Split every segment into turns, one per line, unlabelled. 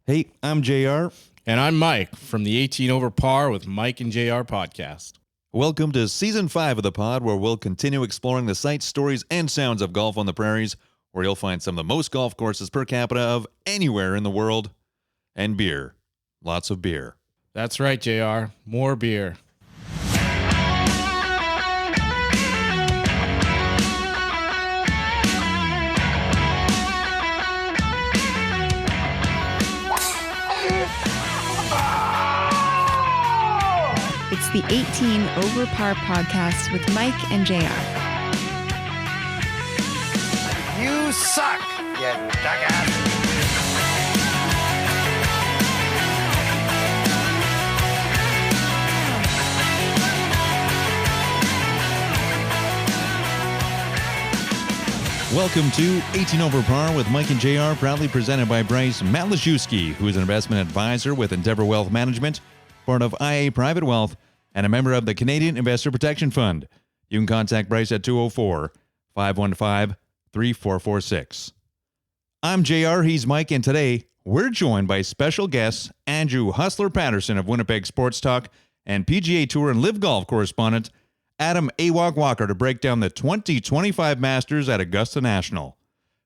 Hey, I'm JR.
And I'm Mike from the 18 Over Par with Mike and JR podcast.
Welcome to Season 5 of the pod, where we'll continue exploring the sights, stories, and sounds of golf on the prairies, where you'll find some of the most golf courses per capita of anywhere in the world. And beer. Lots of beer.
That's right, JR. More beer.
It's the 18 Over Par podcast with Mike and JR.
You suck, you jackass.
Welcome to 18 Over Par with Mike and JR, proudly presented by Bryce Malashewski, who is an investment advisor with Endeavor Wealth Management, part of IA Private Wealth, and a member of the Canadian Investor Protection Fund. You can contact Bryce at 204-515-3446. I'm JR, he's Mike, and today we're joined by special guests Andrew Hustler Paterson of Winnipeg Sports Talk and PGA Tour and Live Golf correspondent Adam Awak Walker to break down the 2025 Masters at Augusta National.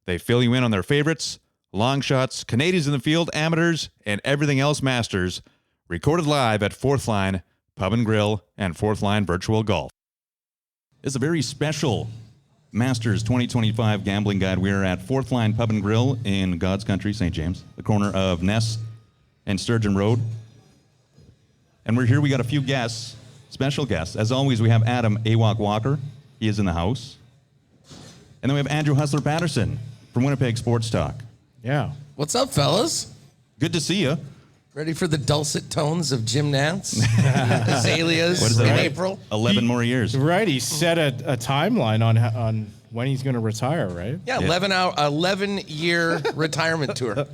They fill you in on their favorites, long shots, Canadians in the field, amateurs, and everything else Masters, recorded live at Fourth Line Pub and Grill and Fourth Line Virtual Golf. It's a very special Masters 2025 gambling guide. We're at Fourth Line Pub and Grill in God's Country, St. James, the corner of Ness and Sturgeon Road. And we're here. We got a few guests, special guests. As always, we have Adam Awak Walker. He is in the house. And then we have Andrew Hustler Paterson from Winnipeg Sports Talk.
Yeah.
What's up, fellas?
Good to see you.
Ready for the dulcet tones of Jim Nance? Azaleas
What is
in
that?
April?
11 more years.
Right. He set a timeline on when he's going to retire, right?
Yeah, 11-year retirement tour.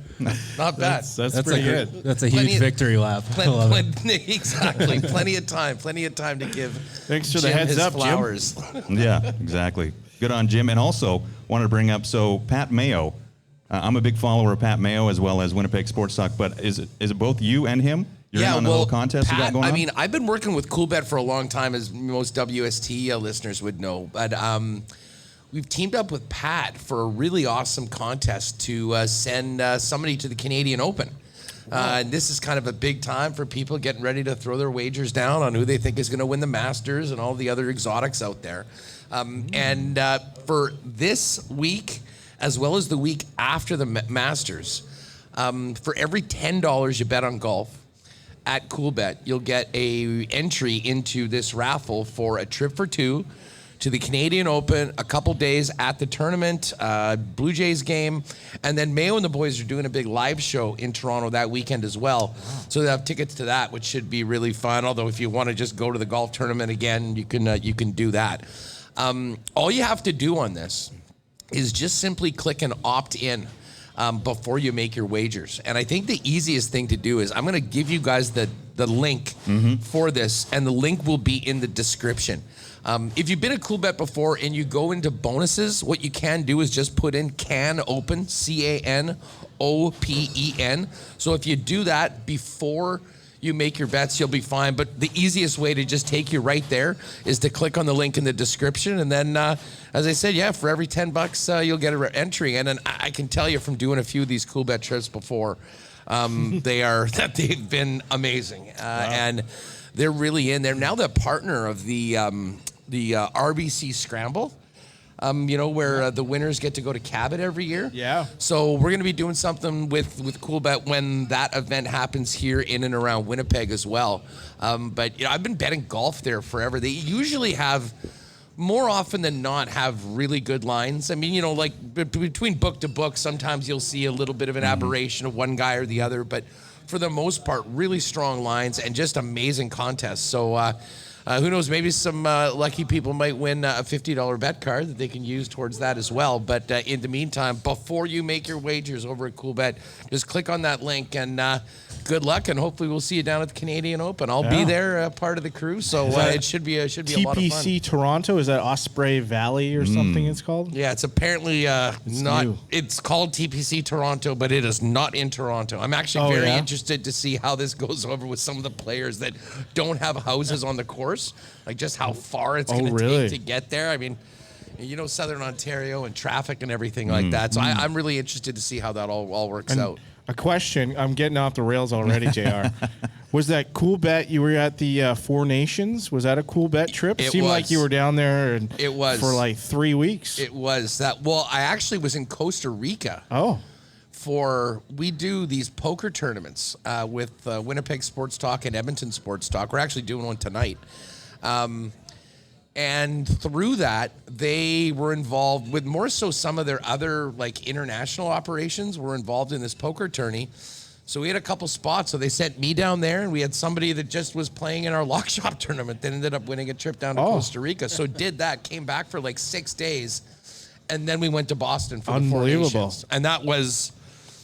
Not bad.
That's pretty good.
That's a huge victory lap.
Exactly. Plenty of time to give
Thanks for the
Jim
heads
his
up, Jim.
flowers.
Yeah, exactly. Good on Jim. And also, wanted to bring up, Pat Mayo. I'm a big follower of Pat Mayo as well as Winnipeg Sports Talk, but is it both you and him? You're in on the little contest
Pat,
you got going on?
I mean, I've been working with CoolBet for a long time, as most WST listeners would know, but we've teamed up with Pat for a really awesome contest to send somebody to the Canadian Open. And this is kind of a big time for people getting ready to throw their wagers down on who they think is going to win the Masters and all the other exotics out there. And for this week, as well as the week after the Masters, for every $10 you bet on golf at CoolBet, you'll get a entry into this raffle for a trip for two to the Canadian Open, a couple days at the tournament, Blue Jays game, and then Mayo and the boys are doing a big live show in Toronto that weekend as well. So they have tickets to that, which should be really fun. Although if you want to just go to the golf tournament again, you can do that. All you have to do on this is just simply click and opt in before you make your wagers. And I think the easiest thing to do is I'm going to give you guys the link for this, and the link will be in the description. If you've been a CoolBet before and you go into bonuses, what you can do is just put in CAN OPEN, CANOPEN. So if you do that before you make your bets, you'll be fine. But the easiest way to just take you right there is to click on the link in the description. And then, as I said, for every $10, you'll get an entry. And then I can tell you from doing a few of these CoolBet trips before, they've been amazing. And they're really in there. Now the partner of the RBC Scramble, where the winners get to go to Cabot every year.
Yeah.
So we're going to be doing something with CoolBet when that event happens here in and around Winnipeg as well. But I've been betting golf there forever. They usually have, more often than not, have really good lines. I mean, like between book to book, sometimes you'll see a little bit of an aberration of one guy or the other. But for the most part, really strong lines and just amazing contests. So who knows, maybe some lucky people might win a $50 bet card that they can use towards that as well. But in the meantime, before you make your wagers over at CoolBet, just click on that link and good luck, and hopefully we'll see you down at the Canadian Open. I'll be there, part of the crew, so it should be a lot of fun.
TPC Toronto, is that Osprey Valley or something it's called?
Yeah, it's apparently not.
new.
It's called TPC Toronto, but it is not in Toronto. I'm actually very interested to see how this goes over with some of the players that don't have houses on the course, like just how far it's going to take to get there. I mean, Southern Ontario and traffic and everything like that. So I'm really interested to see how that all works out.
A question, I'm getting off the rails already, JR. Was that cool bet? You were at the Four Nations. Was that a cool bet trip?
It
seemed
was.
like you were down there
It was.
for like 3 weeks.
It was that. Well, I actually was in Costa Rica.
Oh.
We do these poker tournaments with Winnipeg Sports Talk and Edmonton Sports Talk. We're actually doing one tonight. And through that, they were involved with more so some of their other like international operations were involved in this poker tourney. So we had a couple spots. So they sent me down there, and we had somebody that just was playing in our lock shop tournament that ended up winning a trip down to Costa Rica. So did that, came back for like 6 days, and then we went to Boston for the Four Nations. And that was...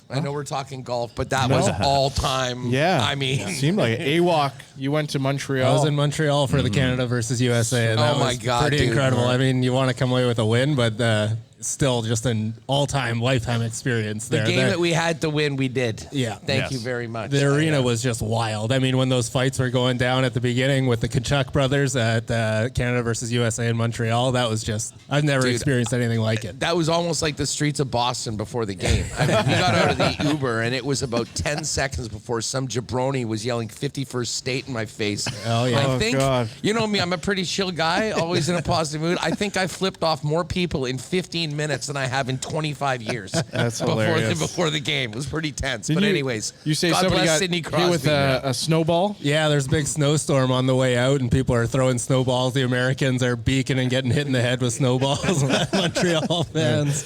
I know we're talking golf, but that was all time.
Yeah.
I mean,
it seemed like it. AWOC, you went to Montreal.
I was in Montreal for the Canada versus USA. And that was pretty incredible. I mean, you want to come away with a win, but still just an all-time lifetime experience there.
The game that we had to win, we did.
Yeah.
Thank you very much.
The arena was just wild. I mean, when those fights were going down at the beginning with the Kachuk brothers at Canada versus USA in Montreal, that was just, I've never experienced anything like it.
That was almost like the streets of Boston before the game. I mean, we got out of the Uber, and it was about 10 seconds before some jabroni was yelling 51st State in my face.
Oh, yeah.
I think,
God.
you know me, I'm a pretty chill guy, always in a positive mood. I think I flipped off more people in 15 minutes than I have in 25 years.
That's hilarious.
Before the game. It was pretty tense.
Did
anyways,
you say
God
somebody
bless
got
Sidney
hit
Crosby.
with a snowball?
Yeah, there's a big snowstorm on the way out, and people are throwing snowballs. The Americans are beaking and getting hit in the head with snowballs. Montreal fans.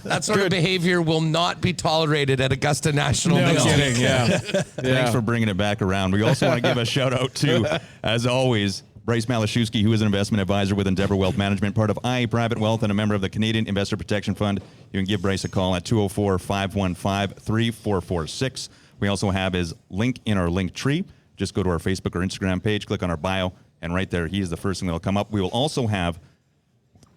That sort of behavior will not be tolerated at Augusta National.
No kidding, yeah.
Thanks for bringing it back around. We also want to give a shout out to, as always, Bryce Malashewski, who is an investment advisor with Endeavor Wealth Management, part of IA Private Wealth and a member of the Canadian Investor Protection Fund. You can give Bryce a call at 204-515-3446. We also have his link in our link tree. Just go to our Facebook or Instagram page, click on our bio, and right there, he is the first thing that will come up. We will also have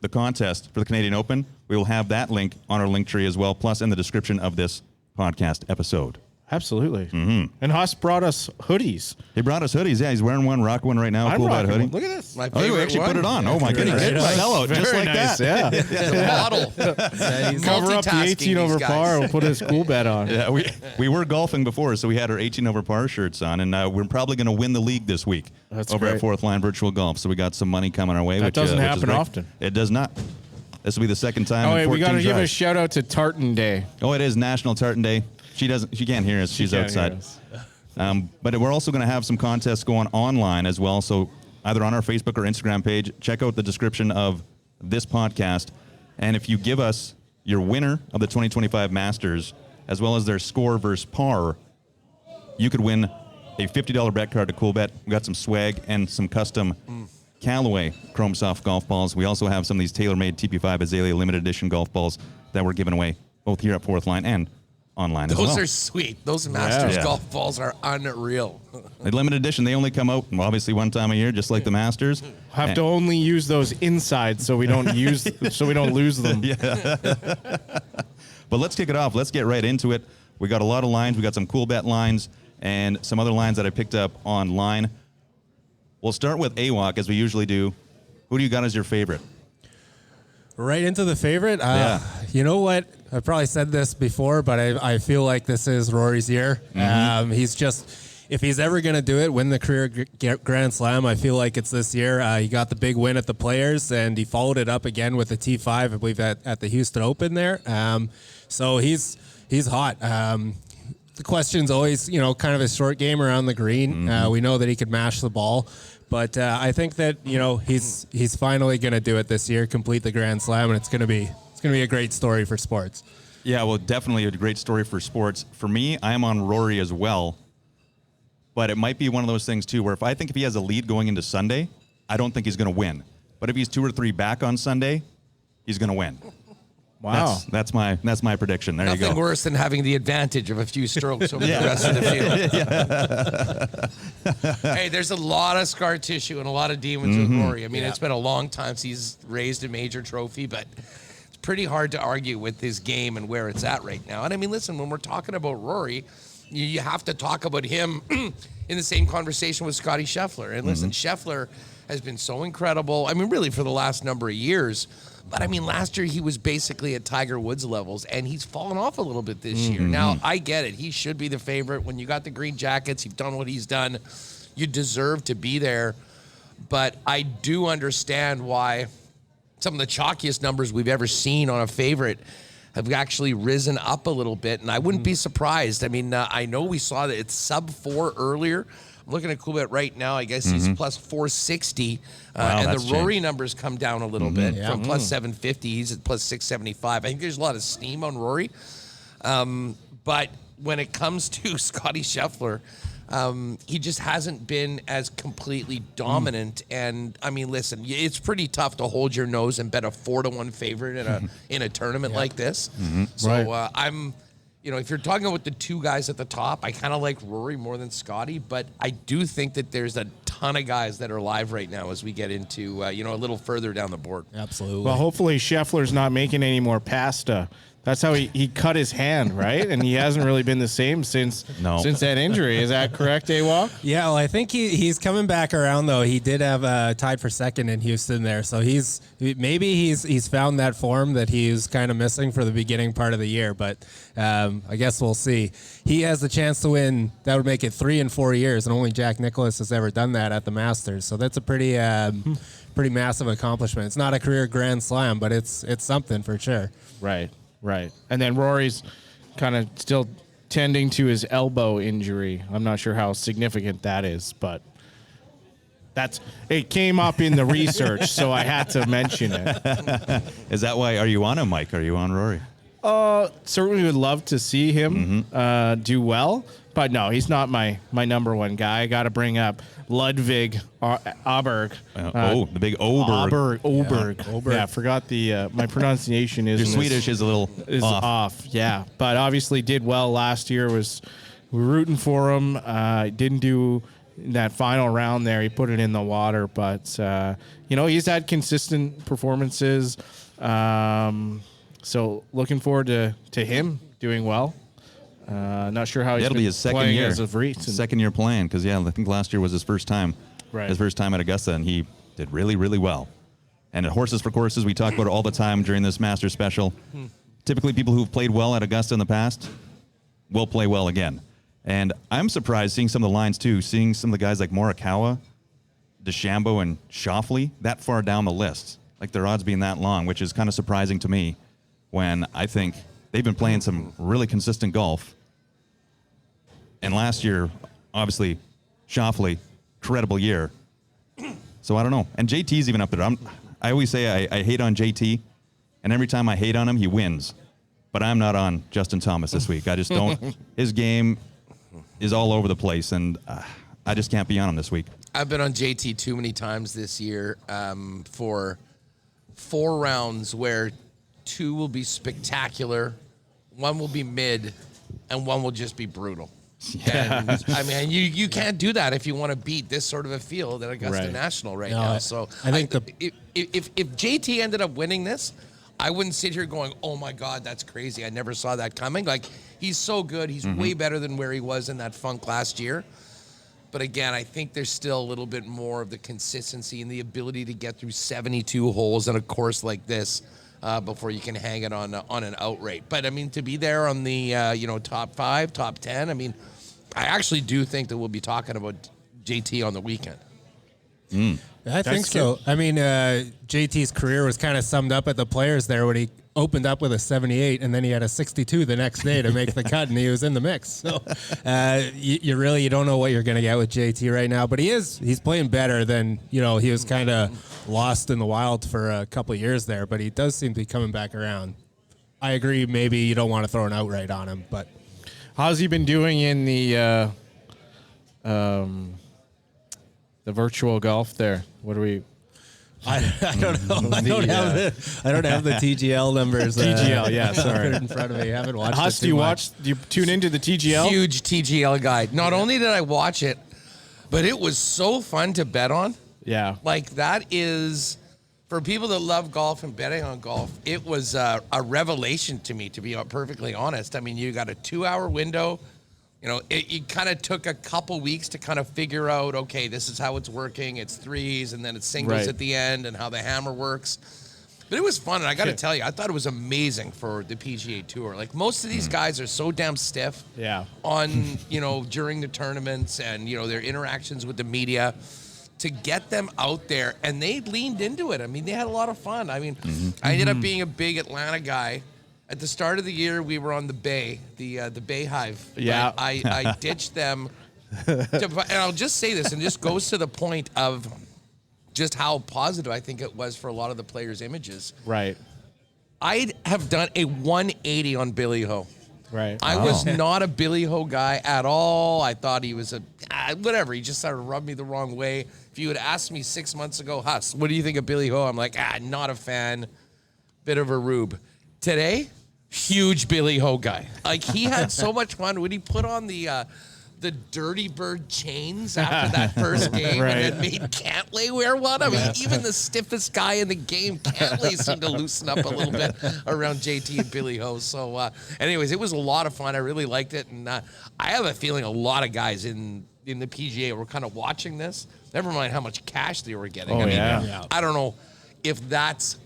the contest for the Canadian Open. We will have that link on our link tree as well, plus in the description of this podcast episode.
Absolutely. Mm-hmm. And Haas brought us hoodies.
He brought us hoodies. Yeah, he's wearing one, rocking one right now.
I'm
Cool Bad
rocking
hoodie.
one. Look at this.
My
Oh, you
favorite
actually
one.
put it on. Oh, my goodness.
nice.
Sell out just
Very
like
nice,
that.
yeah.
The bottle.
Cover up the 18 over par. We'll put his cool bet on.
Yeah, we were golfing before, so we had our 18 over par shirts on, and we're probably going to win the league this week over
great.
at Fourth Line Virtual Golf. So we got some money coming our way.
That doesn't happen often.
It does not. This will be the second time.
Oh,
in
wait, we
14
got to give a
tries.
shout out to Tartan Day.
Oh, it is National Tartan Day. She can't hear us. She's
can't
outside.
hear us.
But we're also going to have some contests going online as well. So either on our Facebook or Instagram page, check out the description of this podcast. And if you give us your winner of the 2025 Masters, as well as their score versus par, you could win a $50 bet card to Cool Bet. We got some swag and some custom Callaway Chrome Soft golf balls. We also have some of these tailor-made TP5 Azalea limited edition golf balls that we're giving away both here at Fourth Line and online as well.
Those are sweet. Those Masters
Yeah.
golf balls are unreal.
The limited edition, they only come out obviously one time a year, just like the Masters.
Have to only use those inside so we don't lose them.
But let's kick it off. Let's get right into it. We got a lot of lines. We got some cool bet lines and some other lines that I picked up online. We'll start with AWOC as we usually do. Who do you got as your favorite?
Right into the favorite?
Yeah.
You know what? I've probably said this before, but I feel like this is Rory's year. He's just, if he's ever going to do it, win the career Grand Slam, I feel like it's this year. He got the big win at the Players, and he followed it up again with the T5, I believe, at the Houston Open there. So he's hot. The question's always, kind of his short game around the green. We know that he could mash the ball. But I think that, he's finally going to do it this year, complete the Grand Slam, and it's going to be a great story for sports.
Yeah, well, definitely a great story for sports. For me, I am on Rory as well. But it might be one of those things, too, where if he has a lead going into Sunday, I don't think he's going to win. But if he's 2 or 3 back on Sunday, he's going to win.
Wow.
That's my prediction. There you
Nothing
go.
worse than having the advantage of a few strokes over the rest of the field. Hey, there's a lot of scar tissue and a lot of demons with Rory. I mean, it's been a long time since he's raised a major trophy, but it's pretty hard to argue with his game and where it's at right now. And I mean, listen, when we're talking about Rory, you have to talk about him in the same conversation with Scotty Scheffler. And listen, Scheffler has been so incredible. I mean, really for the last number of years. But I mean, last year he was basically at Tiger Woods levels, and he's fallen off a little bit this year. Now, I get it. He should be the favorite. When you got the green jackets, you've done what he's done. You deserve to be there. But I do understand why some of the chalkiest numbers we've ever seen on a favorite have actually risen up a little bit, and I wouldn't be surprised. I mean, I know we saw that it's sub 4 earlier. I'm looking at Coolbet right now. I guess he's plus 460,
Wow,
and
that's
the Rory
changed.
numbers come down a little bit from plus 750. He's at plus 675. I think there's a lot of steam on Rory, but when it comes to Scotty Scheffler, he just hasn't been as completely dominant. And I mean, listen, it's pretty tough to hold your nose and bet a 4-1 favorite in a tournament like this. So I'm. You know, if you're talking about the two guys at the top, I kind of like Rory more than Scotty, but I do think that there's a ton of guys that are live right now as we get into, a little further down the board.
Absolutely.
Well, hopefully Scheffler's not making any more pasta. That's how he cut his hand, right? And he hasn't really been the same since that injury. Is that correct, AWOC?
Yeah, well, I think he's coming back around though. He did have tied for second in Houston there, so he's found that form that he's kind of missing for the beginning part of the year. But I guess we'll see. He has the chance to win. That would make it 3 in 4 years, and only Jack Nicklaus has ever done that at the Masters. So that's a pretty massive accomplishment. It's not a career Grand Slam, but it's something for sure.
Right. And then Rory's kind of still tending to his elbow injury. I'm not sure how significant that is, but it came up in the research, so I had to mention it.
Is that why? Are you on him, Mike? Are you on Rory?
Certainly would love to see him do well, but no, he's not my number one guy. I got to bring up Ludwig Aberg.
The big Oberg.
Oberg. Yeah, I forgot my pronunciation is.
Your Swedish is a little
off. Yeah, but obviously did well last year. We're rooting for him. Didn't do that final round there. He put it in the water, but he's had consistent performances. So looking forward to him doing well. Not sure how
That'll be his second year.
As of recent.
Second year playing, because I think last year was his first time.
Right.
His first time at Augusta, and he did really, really well. And at Horses for Courses, we talk about it all the time during this Master Special. Typically, people who've played well at Augusta in the past will play well again. And I'm surprised seeing some of the lines too, seeing some of the guys like Morikawa, DeChambeau, and Schauffele that far down the list, like their odds being that long, which is kind of surprising to me when I think they've been playing some really consistent golf. And last year, obviously, Schauffele, incredible year. So I don't know. And JT's even up there. I always say I hate on JT, and every time I hate on him, he wins. But I'm not on Justin Thomas this week. I just don't. His game is all over the place, and I just can't be on him this week.
I've been on JT too many times this year for 4 rounds where 2 will be spectacular, 1 will be mid, and 1 will just be brutal. Yeah. And, I mean, you can't do that if you want to beat this sort of a field at Augusta National now. So
I think
if JT ended up winning this, I wouldn't sit here going, oh my God, that's crazy. I never saw that coming. Like, he's so good. He's way better than where he was in that funk last year. But again, I think there's still a little bit more of the consistency and the ability to get through 72 holes on a course like this before you can hang it on an outright. But I mean, to be there on the top 5, top 10, I mean, I actually do think that we'll be talking about JT on the weekend.
I think so. I mean, JT's career was kind of summed up at the Players there when he opened up with a 78 and then he had a 62 the next day to make the cut, and he was in the mix. So you don't know what you're going to get with JT right now, but he's playing better than, he was kind of lost in the wild for a couple of years there, but he does seem to be coming back around. I agree, maybe you don't want to throw an outright on him, but
how's he been doing in the virtual golf there? What are we?
I don't know. I don't have the TGL numbers.
TGL, yeah, sorry.
in front of me. I haven't watched
Huss,
it too much.
do you tune into the TGL?
Huge TGL guy. Not only did I watch it, but it was so fun to bet on.
Yeah.
Like, that is, for people that love golf and betting on golf, it was a revelation to me, to be perfectly honest. I mean, you got a 2-hour window. You know, it kind of took a couple weeks to kind of figure out, okay, this is how it's working. It's threes, and then it's singles
Right.
at the end, and how the hammer works. But it was fun, and I got to tell you, I thought it was amazing for the PGA Tour. Like, most of these guys are so damn stiff
Yeah.
on, you know, during the tournaments and, you know, their interactions with the media. To get them out there, and they leaned into it. I mean, they had a lot of fun. I mean, I ended up being a big Atlanta guy. At the start of the year, we were on the Bay, the Bay Hive.
Yeah.
I ditched them. And I'll just say this, and this goes to the point of just how positive I think it was for a lot of the players' images.
Right.
I have done a 180 on Billy Ho.
Right.
I was not a Billy Ho guy at all. I thought he was whatever. He just sort of rubbed me the wrong way. If you had asked me 6 months ago, Huss, what do you think of Billy Ho? I'm like, not a fan. Bit of a rube. Today, huge Billy Ho guy. Like, he had so much fun when he put on the Dirty Bird chains after that first game,
Right.
and then made Cantlay wear one. I mean, even the stiffest guy in the game, Cantlay, seemed to loosen up a little bit around JT and Billy Ho. So, anyways, it was a lot of fun. I really liked it, and I have a feeling a lot of guys in the PGA were kind of watching this. Never mind how much cash they were getting.
Oh,
I mean,
yeah.
I don't know if that's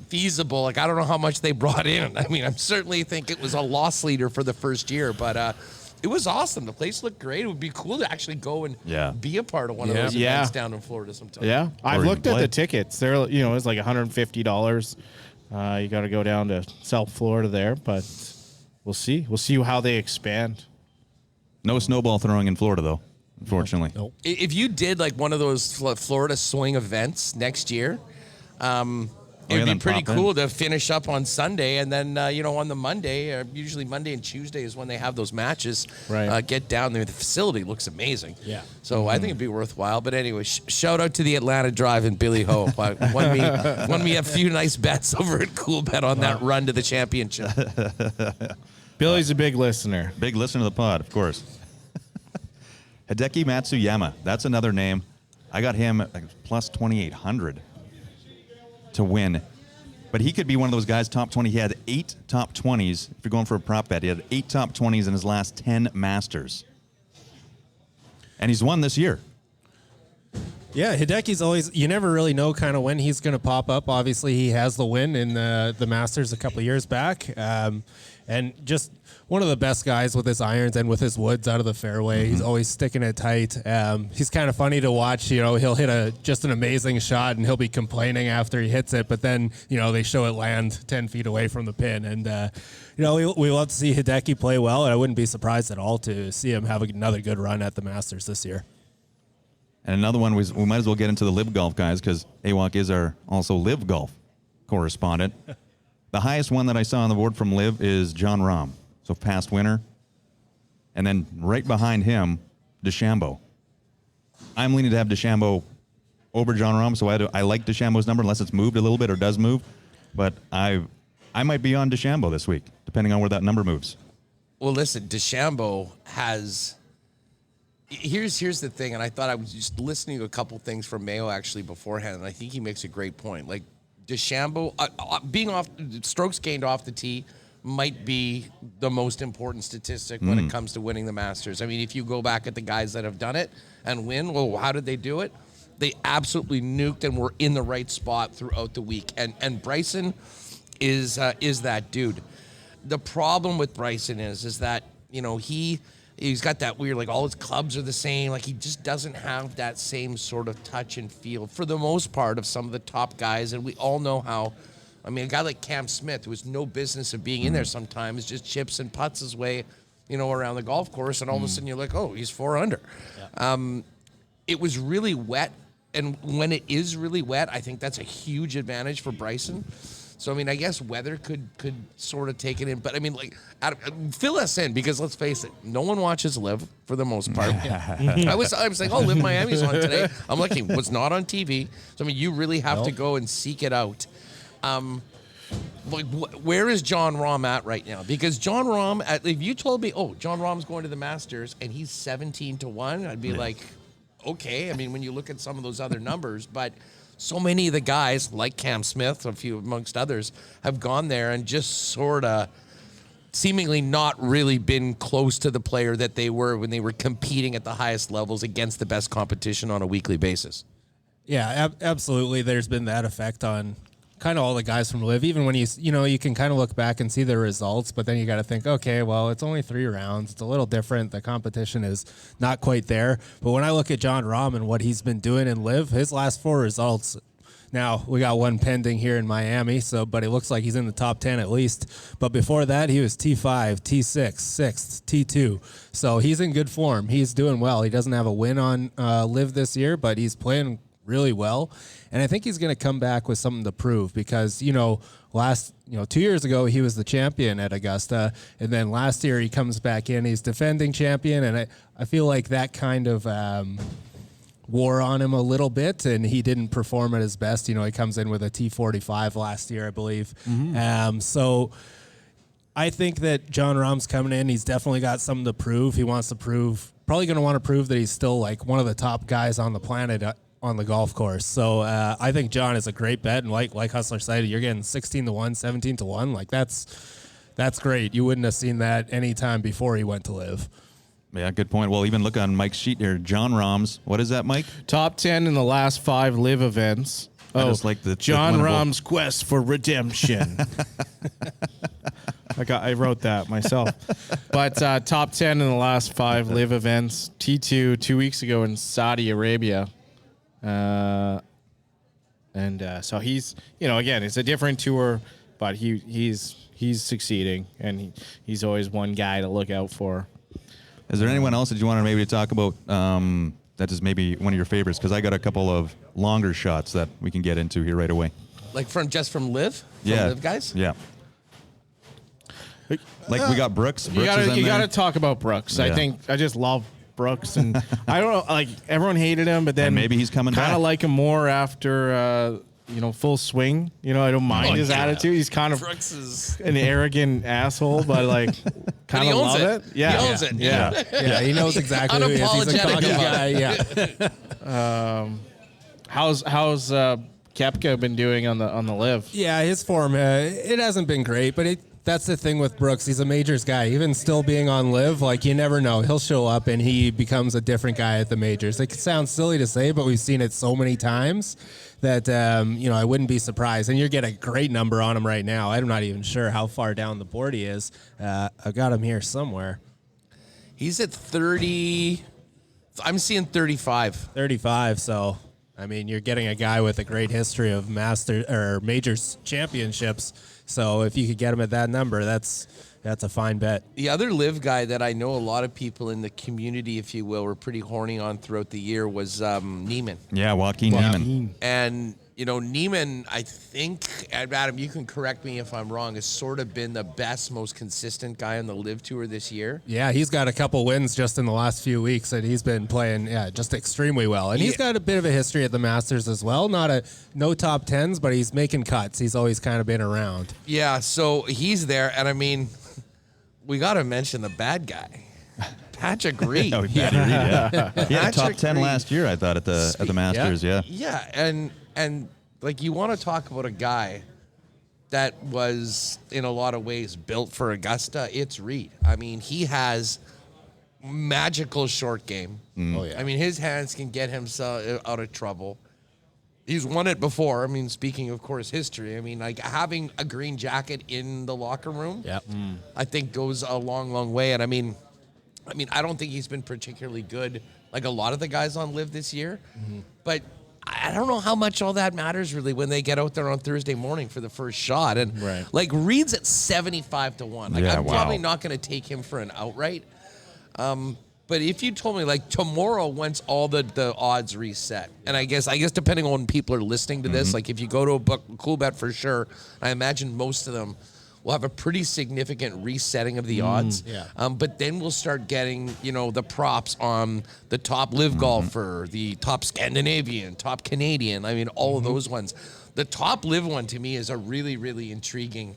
feasible. Like, I don't know how much they brought in. I mean, I certainly think it was a loss leader for the first year, but it was awesome. The place looked great. It would be cool to actually go and be a part of one of those events down in Florida sometime.
Yeah. I've
even
looked at
play.
the tickets. They're, you know, it's like $150. You got to go down to South Florida there, but we'll see. We'll see how they expand.
No snowball throwing in Florida, though, unfortunately.
Nope.
If you did like one of those Florida swing events next year, it would be
then
pretty
pop in.
cool to finish up on Sunday, and then you know, on the Monday, usually Monday and Tuesday is when they have those matches.
Right.
Get down there. The facility looks amazing.
Yeah.
So I think it'd be worthwhile. But anyway, shout out to the Atlanta Drive and Billy Ho. won me a few nice bets over at Cool Bet on that run to the championship.
Billy's a big listener.
Big listener to the pod, of course. Hideki Matsuyama, that's another name. I got him at plus 2,800 to win. But he could be one of those guys, top 20. He had 8 top 20s. If you're going for a prop bet, he had 8 top 20s in his last 10 Masters. And he's won this year.
Yeah, Hideki's always, you never really know kind of when he's going to pop up. Obviously, he has the win in the Masters a couple of years back. And just one of the best guys with his irons and with his woods out of the fairway. He's always sticking it tight. He's kind of funny to watch. You know, he'll hit just an amazing shot and he'll be complaining after he hits it. But then, you know, they show it land 10 feet away from the pin. And, you know, we love to see Hideki play well. And I wouldn't be surprised at all to see him have another good run at the Masters this year.
And another one, we might as well get into the Live Golf guys because AWOC is our also Live Golf correspondent. The highest one that I saw on the board from Live is John Rahm, so past winner. And then right behind him, DeChambeau. I'm leaning to have DeChambeau over John Rahm, so I like DeChambeau's number unless it's moved a little bit or does move. But I might be on DeChambeau this week, depending on where that number moves.
Well, listen, DeChambeau has. Here's the thing, and I thought I was just listening to a couple things from Mayo actually beforehand, and I think he makes a great point. Like, DeChambeau, being off strokes gained off the tee might be the most important statistic when it comes to winning the Masters. I mean, if you go back at the guys that have done it and win, well, how did they do it? They absolutely nuked and were in the right spot throughout the week. And Bryson is that dude. The problem with Bryson is that, you know, he's got that weird, like, all his clubs are the same. Like, he just doesn't have that same sort of touch and feel for the most part of some of the top guys. And we all know how, I mean, a guy like Cam Smith, who has no business of being in there sometimes, just chips and putts his way, you know, around the golf course. And all of a sudden you're like, oh, he's 4 under. Yeah. It was really wet. And when it is really wet, I think that's a huge advantage for Bryson. So, I mean, I guess weather could sort of take it in. But, I mean, like, fill us in because, let's face it, no one watches Live for the most part. I was like, oh, Live Miami's on today. I'm like, it was not on TV. So, I mean, you really have to go and seek it out. Like, where is John Rahm at right now? Because John Rahm, if you told me, oh, John Rahm's going to the Masters and he's 17-1, I'd be like, okay. I mean, when you look at some of those other numbers, but so many of the guys, like Cam Smith, a few amongst others, have gone there and just sort of seemingly not really been close to the player that they were when they were competing at the highest levels against the best competition on a weekly basis.
Yeah, absolutely. There's been that effect on kind of all the guys from Live. Even when you can kind of look back and see the results, but then you got to think, okay, well, it's only 3 rounds. It's a little different. The competition is not quite there. But when I look at John Rahm and what he's been doing in Live, his last 4 results. Now we got one pending here in Miami, but it looks like he's in the top 10 at least. But before that, he was T5, T6, 6th, T2. So he's in good form. He's doing well. He doesn't have a win on Live this year, but he's playing really well. And I think he's going to come back with something to prove because, 2 years ago, he was the champion at Augusta. And then last year he comes back in, he's defending champion. And I feel like that kind of wore on him a little bit and he didn't perform at his best. He comes in with a T45 last year, I believe. So I think that John Rahm's coming in. He's definitely got something to prove. He wants to probably going to want to prove that he's still like one of the top guys on the planet on the golf course. So I think John is a great bet. And like Hustler said, you're getting 16-1, 17-1. Like that's great. You wouldn't have seen that any time before he went to Live.
Yeah, good point. Well, even look on Mike's sheet here. John Rahm's, what is that, Mike?
Top 10 in the last 5 Live events.
I just like the
John
winnable.
Rahm's quest for redemption. I wrote that myself. But top 10 in the last 5 Live events. T2 2 weeks ago in Saudi Arabia. So he's, again, it's a different tour, but he's succeeding, and he's always one guy to look out for.
Is there anyone else that you want to maybe talk about that is maybe one of your favorites? Because I got a couple of longer shots that we can get into here right away.
Like from Live?
Yeah.
Live guys?
Yeah. Like we got Brooks.
You got to talk about Brooks.
Yeah.
I think I just love Brooks, and I don't know, like everyone hated him, but then
And maybe he's coming
kind
back.
of like him more after full swing. I don't mind his attitude. He's kind of
Brooks is
an arrogant asshole, but like kind
he
of
owns
love it. Yeah,
He owns it.
Yeah.
Yeah, he knows exactly who he is. He's a
Unapologetic
cocky
about
guy. Yeah.
How's Koepka been doing on the Live?
Yeah, his form, it hasn't been great, but that's the thing with Brooks. He's a majors guy. Even still being on Live, like you never know. He'll show up and he becomes a different guy at the majors. It sounds silly to say, but we've seen it so many times that, I wouldn't be surprised. And you're getting a great number on him right now. I'm not even sure how far down the board he is. I've got him here somewhere.
He's at 30. I'm seeing 35.
35, so... I mean, you're getting a guy with a great history of majors championships. So if you could get him at that number, that's a fine bet.
The other Live guy that I know a lot of people in the community, if you will, were pretty horny on throughout the year was Neiman.
Yeah, Joaquin Neiman.
And, Neiman, I think, Adam, you can correct me if I'm wrong, has sort of been the best, most consistent guy on the Live Tour this year.
Yeah, he's got a couple wins just in the last few weeks, and he's been playing, just extremely well. And he's got a bit of a history at the Masters as well. No top 10s, but he's making cuts. He's always kind of been around.
Yeah, so he's there, and I mean, we got to mention the bad guy. Patrick Reed.
Oh, Patty Reed, yeah. He had a top
Patrick
10
Reed.
last year, I thought, at the Masters, yeah.
Yeah, and like you want to talk about a guy that was in a lot of ways built for Augusta, it's Reed. I mean, he has magical short game.
Oh, yeah.
I mean, his hands can get himself out of trouble. He's won it before. I mean, speaking of course history, I mean, like having a green jacket in the locker room,
Yep.
I think goes a long, long way. And I mean, I don't think he's been particularly good like a lot of the guys on Live this year, but I don't know how much all that matters really when they get out there on Thursday morning for the first shot. And
Right.
like Reed's at 75-1. Like
Yeah,
I'm
wow.
probably not going to take him for an outright. But if you told me like tomorrow, once all the odds reset, and I guess depending on when people are listening to this, like if you go to a cool bet for sure, I imagine most of them will have a pretty significant resetting of the odds.
Yeah.
But then we'll start getting, the props on the top live golfer, the top Scandinavian, top Canadian. I mean, all of those ones. The top live one to me is a really, really intriguing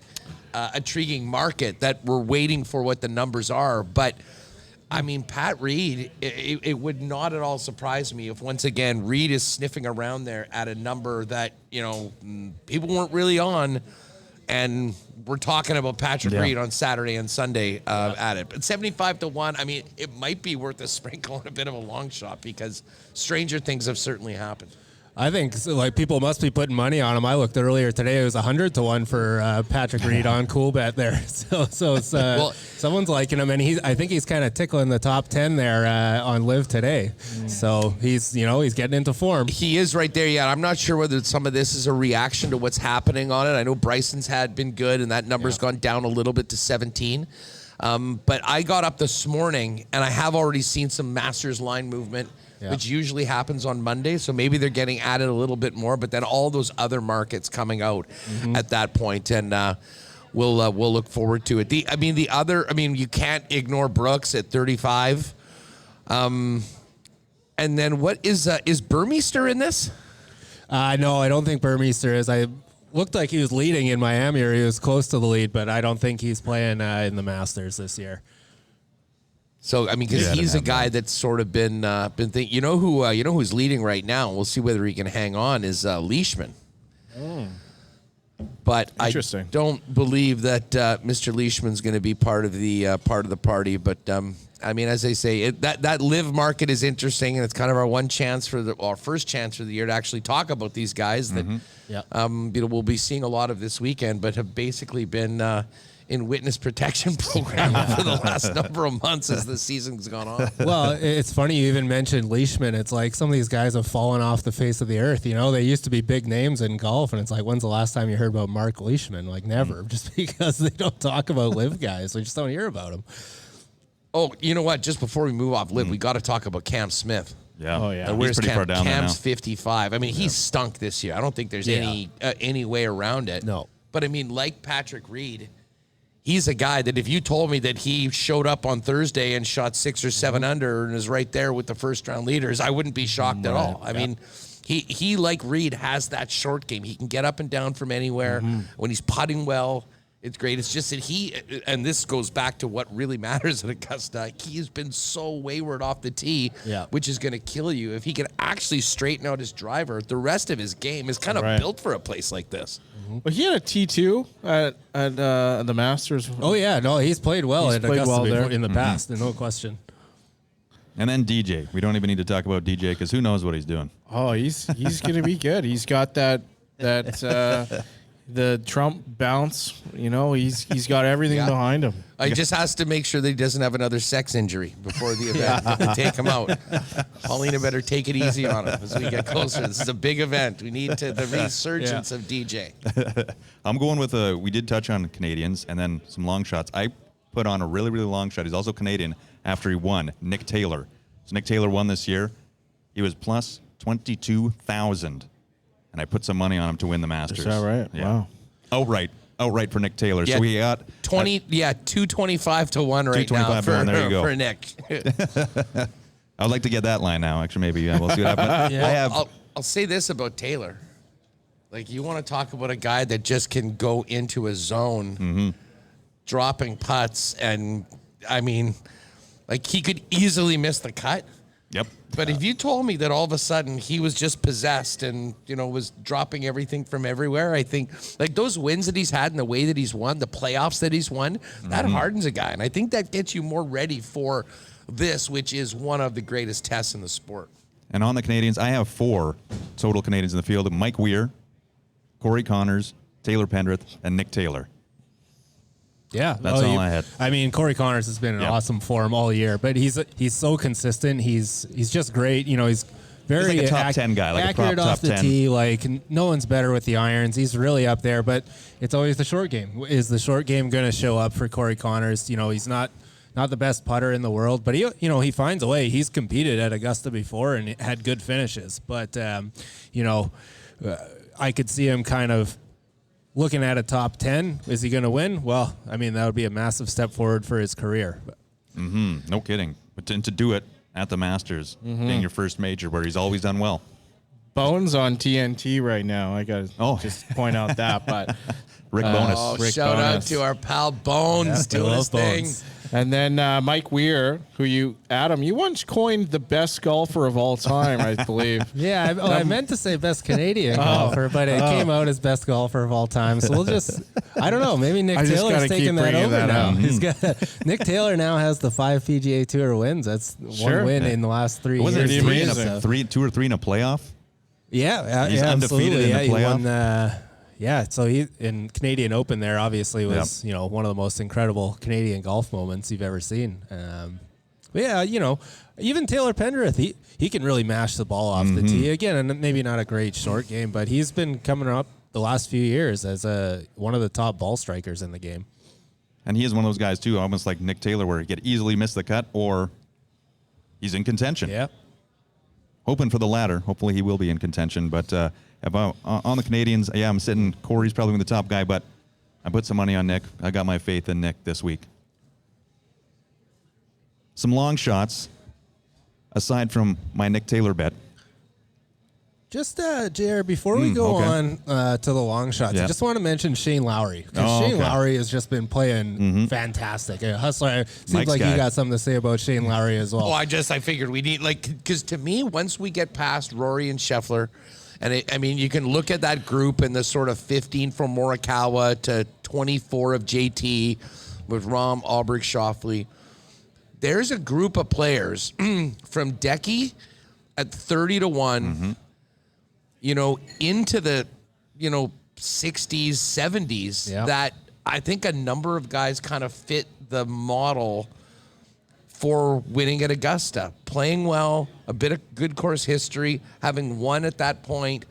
market that we're waiting for what the numbers are. But I mean, Pat Reed, it would not at all surprise me if once again Reed is sniffing around there at a number that, people weren't really on. And we're talking about Patrick Reed on Saturday and Sunday at it. But 75-1, I mean, it might be worth a sprinkle and a bit of a long shot because stranger things have certainly happened.
I think people must be putting money on him. I looked earlier today; it was 100-1 for Patrick Reed on Cool Bet there. So it's, someone's liking him, and I think he's kind of tickling the top 10 there on Live today. So he's getting into form.
He is right there. Yeah, I'm not sure whether some of this is a reaction to what's happening on it. I know Bryson's had been good, and that number's gone down a little bit to 17. But I got up this morning, and I have already seen some Masters line movement. Yeah. Which usually happens on Monday, so maybe they're getting added a little bit more. But then all those other markets coming out at that point, and we'll look forward to it. You can't ignore Brooks at 35, and then what is Burmeister in this?
No, I don't think Burmeister is. I looked like he was leading in Miami, or he was close to the lead, but I don't think he's playing in the Masters this year.
So I mean, because he's a guy that's sort of been thinking. Who's leading right now? We'll see whether he can hang on. Is Leishman? But I don't believe that Mr. Leishman's going to be part of the party. But I mean, as they say, that live market is interesting, and it's kind of our first chance for the year to actually talk about these guys that we'll be seeing a lot of this weekend, but have basically been in witness protection program for the last number of months as the season's gone on.
Well, it's funny you even mentioned Leishman. It's like some of these guys have fallen off the face of the earth. They used to be big names in golf, and it's like, when's the last time you heard about Mark Leishman? Like, never, just because they don't talk about live guys. We just don't hear about them.
Oh, you know what? Just before we move off live, we got to talk about Cam Smith.
Yeah.
Oh, yeah.
Where's
pretty far down there
Cam's
now.
55. I mean, he's stunk this year. I don't think there's any way around it.
No.
But I mean, like Patrick Reed, he's a guy that if you told me that he showed up on Thursday and shot 6 or 7 under and is right there with the first round leaders, I wouldn't be shocked at all. I mean, he like Reed has that short game. He can get up and down from anywhere. When he's putting well, it's great. It's just that and this goes back to what really matters at Augusta, he has been so wayward off the tee, which is going to kill you. If he can actually straighten out his driver, the rest of his game is kind of built for a place like this.
Well, he had a T2 at the Masters.
Oh, yeah. No, he's played well at Augusta
there
in the past, no question.
And then DJ. We don't even need to talk about DJ because who knows what he's doing.
Oh, he's going to be good. He's got that the Trump bounce. He's got everything behind him.
He just has to make sure that he doesn't have another sex injury before the event to take him out. Paulina better take it easy on him as we get closer. This is a big event. We need the resurgence of DJ.
I'm going with we did touch on Canadians and then some long shots. I put on a really, really long shot. He's also Canadian after he won, Nick Taylor. So Nick Taylor won this year. He was plus 22,000. And I put some money on him to win the Masters.
Is that right?
Yeah.
Wow.
Outright for Nick Taylor.
Yeah,
so we got
225-1 right now
there you go.
for Nick.
I would like to get that line now. Actually, maybe we'll see what happens.
I'll say this about Taylor. Like, you want to talk about a guy that just can go into a zone, dropping putts, and I mean, like, he could easily miss the cut.
Yep.
But if you told me that all of a sudden he was just possessed and, was dropping everything from everywhere, I think, like, those wins that he's had and the way that he's won, the playoffs that he's won, that hardens a guy. And I think that gets you more ready for this, which is one of the greatest tests in the sport.
And on the Canadians, I have 4 total Canadians in the field. Mike Weir, Corey Connors, Taylor Pendrith, and Nick Taylor.
Yeah,
that's all I had.
I mean, Corey Connors has been in awesome form all year, but he's so consistent. He's just great. He's very
like a top 10 guy, like
accurate
a
off the
top 10.
tee. Like, no one's better with the irons. He's really up there, but it's always the short game. Is the short game going to show up for Corey Connors? He's not not the best putter in the world, but he finds a way. He's competed at Augusta before and had good finishes, but I could see him kind of looking at a top 10. Is he going to win? Well, I mean, that would be a massive step forward for his career.
No kidding. But to do it at the Masters, being your first major where he's always done well.
Bones on TNT right now. I got to just point out that. But
Rick Bonus.
Rick
Shout out
Bonus.
to our pal Bones doing his thing.
Bones.
And then Mike Weir, Adam, you once coined the best golfer of all time, I believe.
Yeah, I meant to say best Canadian golfer, but it came out as best golfer of all time. So we'll just, I don't know, maybe Nick Taylor's taking that over now. He's got Nick Taylor now has the 5 PGA Tour wins. That's one win in the last 3 years.
Wasn't
it
two or three in a playoff?
Yeah,
He's undefeated
absolutely.
in the
He
playoff.
won, so he in Canadian Open there obviously was one of the most incredible Canadian golf moments you've ever seen. Even Taylor Pendrith, he can really mash the ball off the tee again, and maybe not a great short game, but he's been coming up the last few years as one of the top ball strikers in the game.
And he is one of those guys too, almost like Nick Taylor, where he could easily miss the cut or he's in contention.
Yeah.
Hoping for the latter. Hopefully he will be in contention. But on the Canadians, I'm sitting. Corey's probably the top guy, but I put some money on Nick. I got my faith in Nick this week. Some long shots, aside from my Nick Taylor bet.
Just, JR, before we go on to the long shots, I just want to mention Shane Lowry. Because Shane Lowry has just been playing fantastic. Hustler, seems
Mike's
like
guy.
you got something to say about Shane Lowry as well.
Oh, I figured we need, because to me, once we get past Rory and Scheffler, and you can look at that group and the sort of 15 from Morikawa to 24 of JT with Rahm, Albright, Schauffele. There's a group of players from Decky at 30 to 1, into the, 60s, 70s that I think a number of guys kind of fit the model for winning at Augusta. Playing well, a bit of good course history, having won at that point,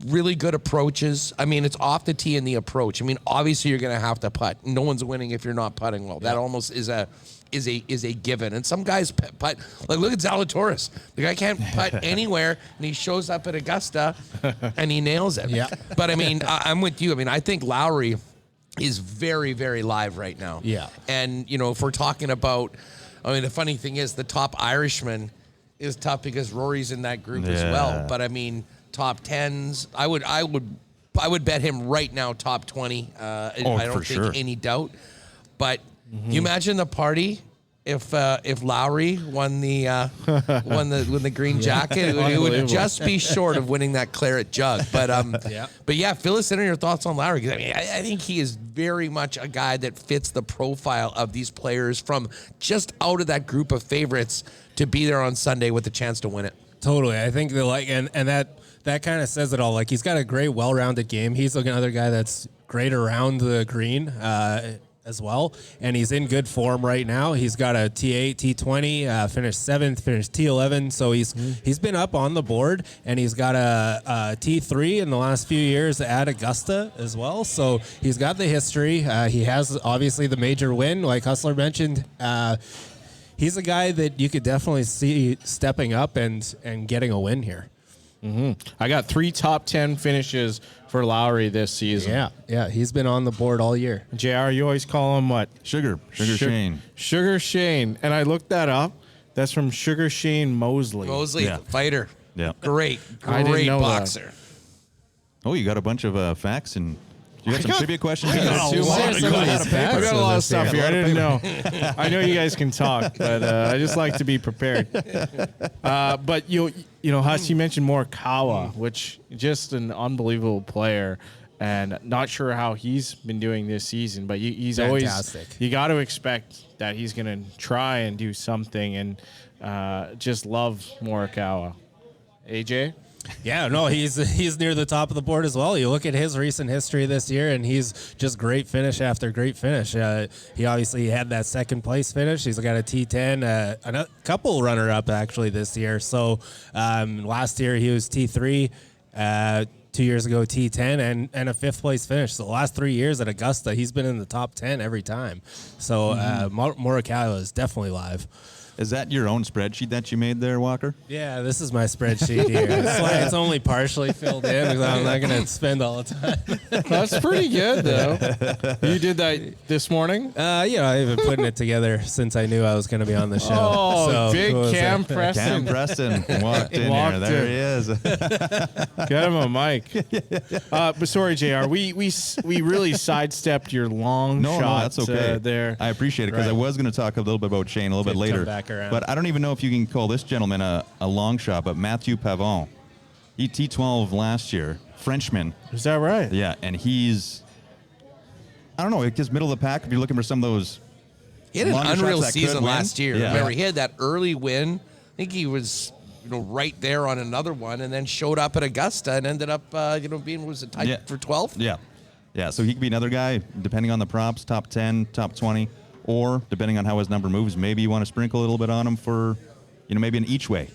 really good approaches. I mean, it's off the tee in the approach. I mean, obviously you're going to have to putt. No one's winning if you're not putting well. That almost is a given. And some guys putt, like look at Zalatoris. The guy can't putt anywhere, and he shows up at Augusta, and he nails it.
Yeah.
But I mean, I'm with you. I mean, I think Lowry is very, very live right now.
Yeah.
And if we're talking about, I mean, the funny thing is the top Irishman is tough because Rory's in that group as well. But I mean, top 10s, I would bet him right now top 20. I don't think any doubt. But you imagine the party if Lowry won the green jacket, it would just be short of winning that claret jug. But fill us in on your thoughts on Lowry. 'Cause I mean, I think he is very much a guy that fits the profile of these players from just out of that group of favorites to be there on Sunday with a chance to win it.
Totally. I think and that kind of says it all. Like, he's got a great, well-rounded game. He's another guy that's great around the green as well, and he's in good form right now. He's got a T8, T20, finished 7th, finished T11, so he's been up on the board, and he's got a T3 in the last few years at Augusta as well, so he's got the history. He has, obviously, the major win, like Hustler mentioned. He's a guy that you could definitely see stepping up and getting a win here.
I got 3 top 10 finishes for Lowry this season.
Yeah, he's been on the board all year.
JR, you always call him what?
Sugar Shane.
Sugar Shane. And I looked that up. That's from Sugar Shane Mosley.
Fighter.
Yeah.
Great
I didn't know
boxer.
Oh, you got a bunch of facts and you got some tribia questions?
I got a lot of stuff here. I didn't know. I know you guys can talk, but I just like to be prepared. But Huss, you mentioned Morikawa, which just an unbelievable player, and not sure how he's been doing this season. But he's
fantastic.
Always, you got to expect that he's going to try and do something, and just love Morikawa. AJ.
Yeah, no, he's near the top of the board as well. You look at his recent history this year, and he's just great finish after great finish. He obviously had that second place finish. He's got a T10, a couple runner-up actually this year. So last year he was T3, 2 2 years ago T10 and a 5th place finish. So the last 3 years at Augusta, he's been in the top 10 every time. So Morikawa is definitely live.
Is that your own spreadsheet that you made there, Walker?
Yeah, this is my spreadsheet here. It's only partially filled in because I'm not going to spend all the time.
That's pretty good, though. You did that this morning?
I've been putting it together since I knew I was going to be on the show.
Oh, big Cam Preston.
Cam Preston walked in here. There he is.
Get him a mic. But sorry, JR, we really sidestepped your long
No,
shot
that's okay.
there.
I appreciate it because I was going to talk a little bit about Shane a little bit
Could
later.
come back around.
But I don't even know if you can call this gentleman a long shot, but Mathieu Pavon. He T12 last year, Frenchman.
Is that right?
Yeah, and he's, I don't know, just middle of the pack if you're looking for some of those.
He had an
longer shots
unreal
that could
season
win.
last year.
Yeah.
Remember, he had that early win. I think he was, right there on another one, and then showed up at Augusta and ended up, being tied for 12th.
Yeah. Yeah, so he could be another guy, depending on the props, top 10, top 20, or depending on how his number moves, maybe you want to sprinkle a little bit on him for, maybe an each way.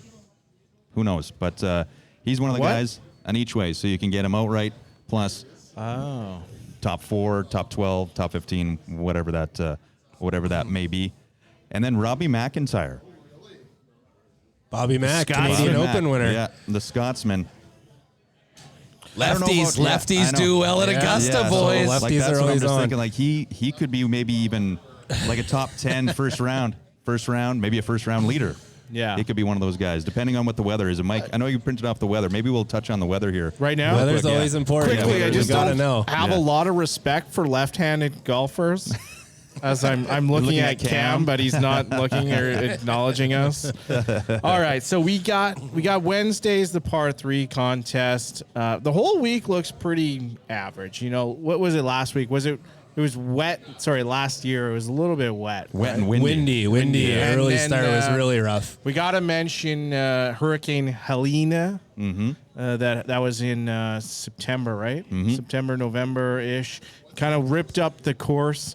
Who knows? But he's one of the guys, an each way, so you can get him outright, plus top 4, top 12, top 15, whatever that may be. And then Robbie McIntyre.
Bobby Mack,
Scotsman.
Canadian
Bobby
Open
Mack,
winner.
Yeah, the Scotsman. I don't know about-
Lefties
I
do
know.
well at
Yeah.
Augusta,
Yeah, so
boys.
left-
like
Lefties
that's
are
what I'm
always
just
on.
thinking. Like he could be maybe even like a top 10 first round, maybe a first round leader.
Yeah.
He could be one of those guys, depending on what the weather is. And Mike, I know you printed off the weather. Maybe we'll touch on the weather here.
Right now?
Weather's
quick, yeah.
always important.
Quickly, I just
gotta
don't
know.
have
Yeah.
a lot of respect for left-handed golfers. As I'm looking
looking
at
at
Cam,
Cam.
but he's not looking or acknowledging us. All right, so we got Wednesday's the par 3 contest. The whole week looks pretty average. What was it last week? It was wet. Sorry, last year it was a little bit wet.
Wet and windy.
Windy.
Yeah.
Early
And then,
start was really rough.
We got to mention Hurricane Helena. That was in September, right? September, November-ish. Kind of ripped up the course.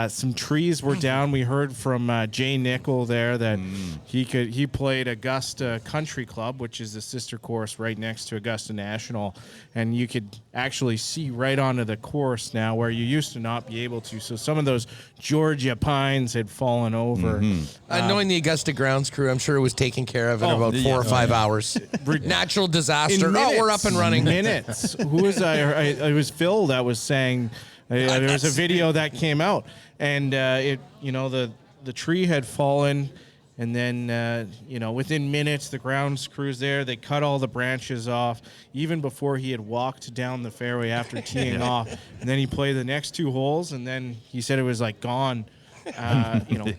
Some trees were down. We heard from Jay Nickel there that he played Augusta Country Club, which is the sister course right next to Augusta National, and you could actually see right onto the course now where you used to not be able to. So some of those Georgia pines had fallen over.
Knowing the Augusta grounds crew, I'm sure it was taken care of in about 4 or 5 hours. Natural disaster. We're up and running.
Minutes. Who was I? It was Phil that was saying. There was a video that came out, and the tree had fallen, and then within minutes the grounds crews there, they cut all the branches off even before he had walked down the fairway after teeing off, and then he played the next 2 holes, and then he said it was like gone.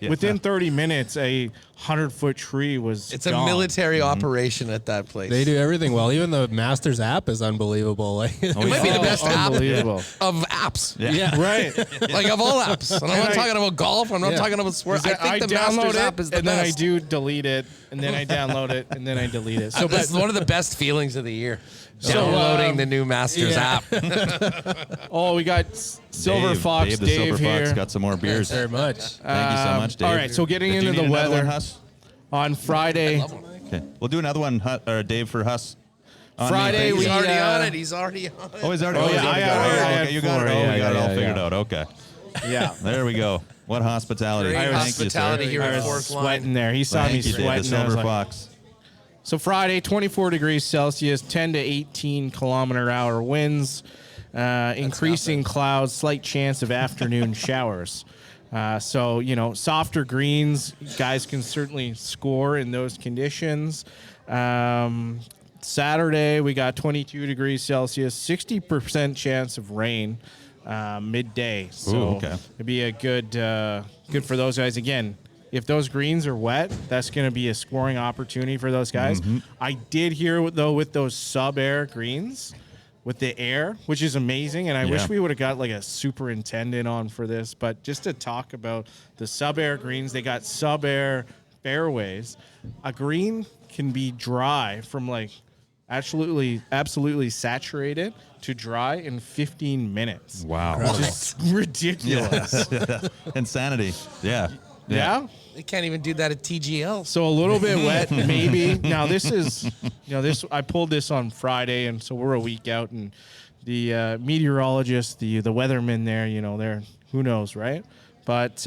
Within 30 minutes, a 100-foot tree was
It's
gone.
a military operation at that place.
They do everything well. Even the Masters app is unbelievable. Like,
It might be the best app
Unbelievable.
of apps.
yeah.
Right.
Like of all apps. And I'm not talking about golf. I'm not talking about sports. I think the Masters app is the
and
best.
then I do delete it, and then I download it, and then I delete it. So,
That's one of the best feelings of the year.
So,
Downloading the new Masters app.
we got Silver Fox
Dave, the
Dave
Silver
here.
Fox got some more beers.
Very much.
Thank you so much, Dave.
All right, so getting
Do you
into
need
the
another
weather
one, Huss?
on Friday.
Okay, we'll do another one, Dave, for Huss. On
Friday,
me.
He's
we
already on it. He's already on it.
Oh, he's already.
Oh, yeah,
already
I
got it.
had
Okay, you got it.
four.
Oh,
Yeah,
we got it
yeah,
all
yeah,
figured
yeah.
out. Okay,
Yeah.
there we go. What hospitality?
Great
Thank
hospitality
you, sir.
here
I
at
was
Fourth Line.
sweating there. He saw me
Thank you, Dave,
sweating.
the
I was
Silver
like-
Fox.
So Friday, 24 degrees Celsius, 10 to 18 kilometer-hour winds, increasing clouds, slight chance of afternoon showers. So, softer greens, guys can certainly score in those conditions. Saturday, we got 22 degrees Celsius, 60% chance of rain midday. So
Ooh, okay.
it'd be a good for those guys. Again, if those greens are wet, that's going to be a scoring opportunity for those guys. I did hear, though, with those sub-air greens, with the air, which is amazing, and I wish we would have got like a superintendent on for this, but just to talk about the sub-air greens, they got sub-air fairways. A green can be dry from like absolutely saturated to dry in 15 minutes.
Wow.
Which is ridiculous.
Insanity. Yeah.
Yeah.
They can't even do that at TGL.
So a little bit wet, maybe. Now this is, I pulled this on Friday, and so we're a week out, and the meteorologists, the weathermen there, they're, who knows, right? But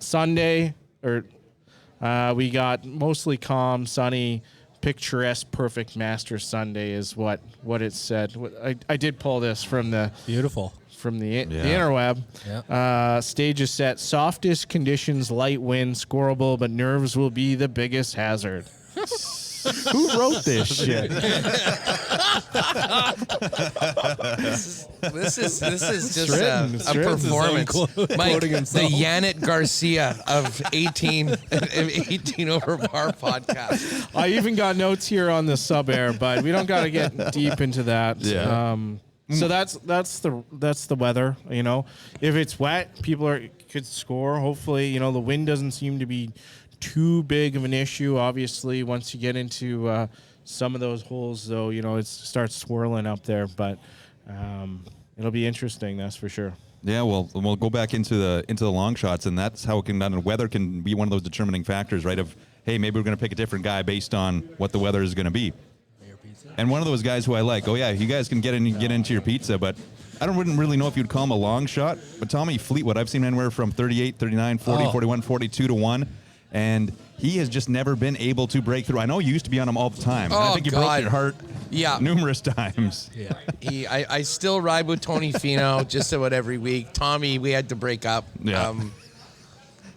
Sunday, we got mostly calm, sunny, picturesque, perfect Masters Sunday is what it said. I did pull this from the
Beautiful.
from the interweb.
Yeah.
Stage is set. Softest conditions, light wind, scoreable, but nerves will be the biggest hazard. Who wrote this shit?
This is just
written. It's
a
written.
performance. Mike,
Quoting
the
himself.
Yannick Garcia of 18 Over Par podcast.
I even got notes here on the sub air, but we don't got to get deep into that.
Yeah.
So that's the weather. If it's wet, people could score. Hopefully, the wind doesn't seem to be too big of an issue. Obviously, once you get into some of those holes, though, it starts swirling up there. But it'll be interesting, that's for sure.
Yeah, well, we'll go back into the long shots, and that's how it can. Weather can be one of those determining factors, right? Of hey, maybe we're going to pick a different guy based on what the weather is going to be. And one of those guys who I like, you guys can get into your pizza, but wouldn't really know if you'd call him a long shot. But Tommy Fleetwood, I've seen anywhere from 38, 39, 40, 41, 42 to 1. And he has just never been able to break through. I know you used to be on him all the time.
Oh,
I think you broke your heart numerous times.
Yeah.
I still ride with Tony Fino just about every week. Tommy, we had to break up.
Yeah.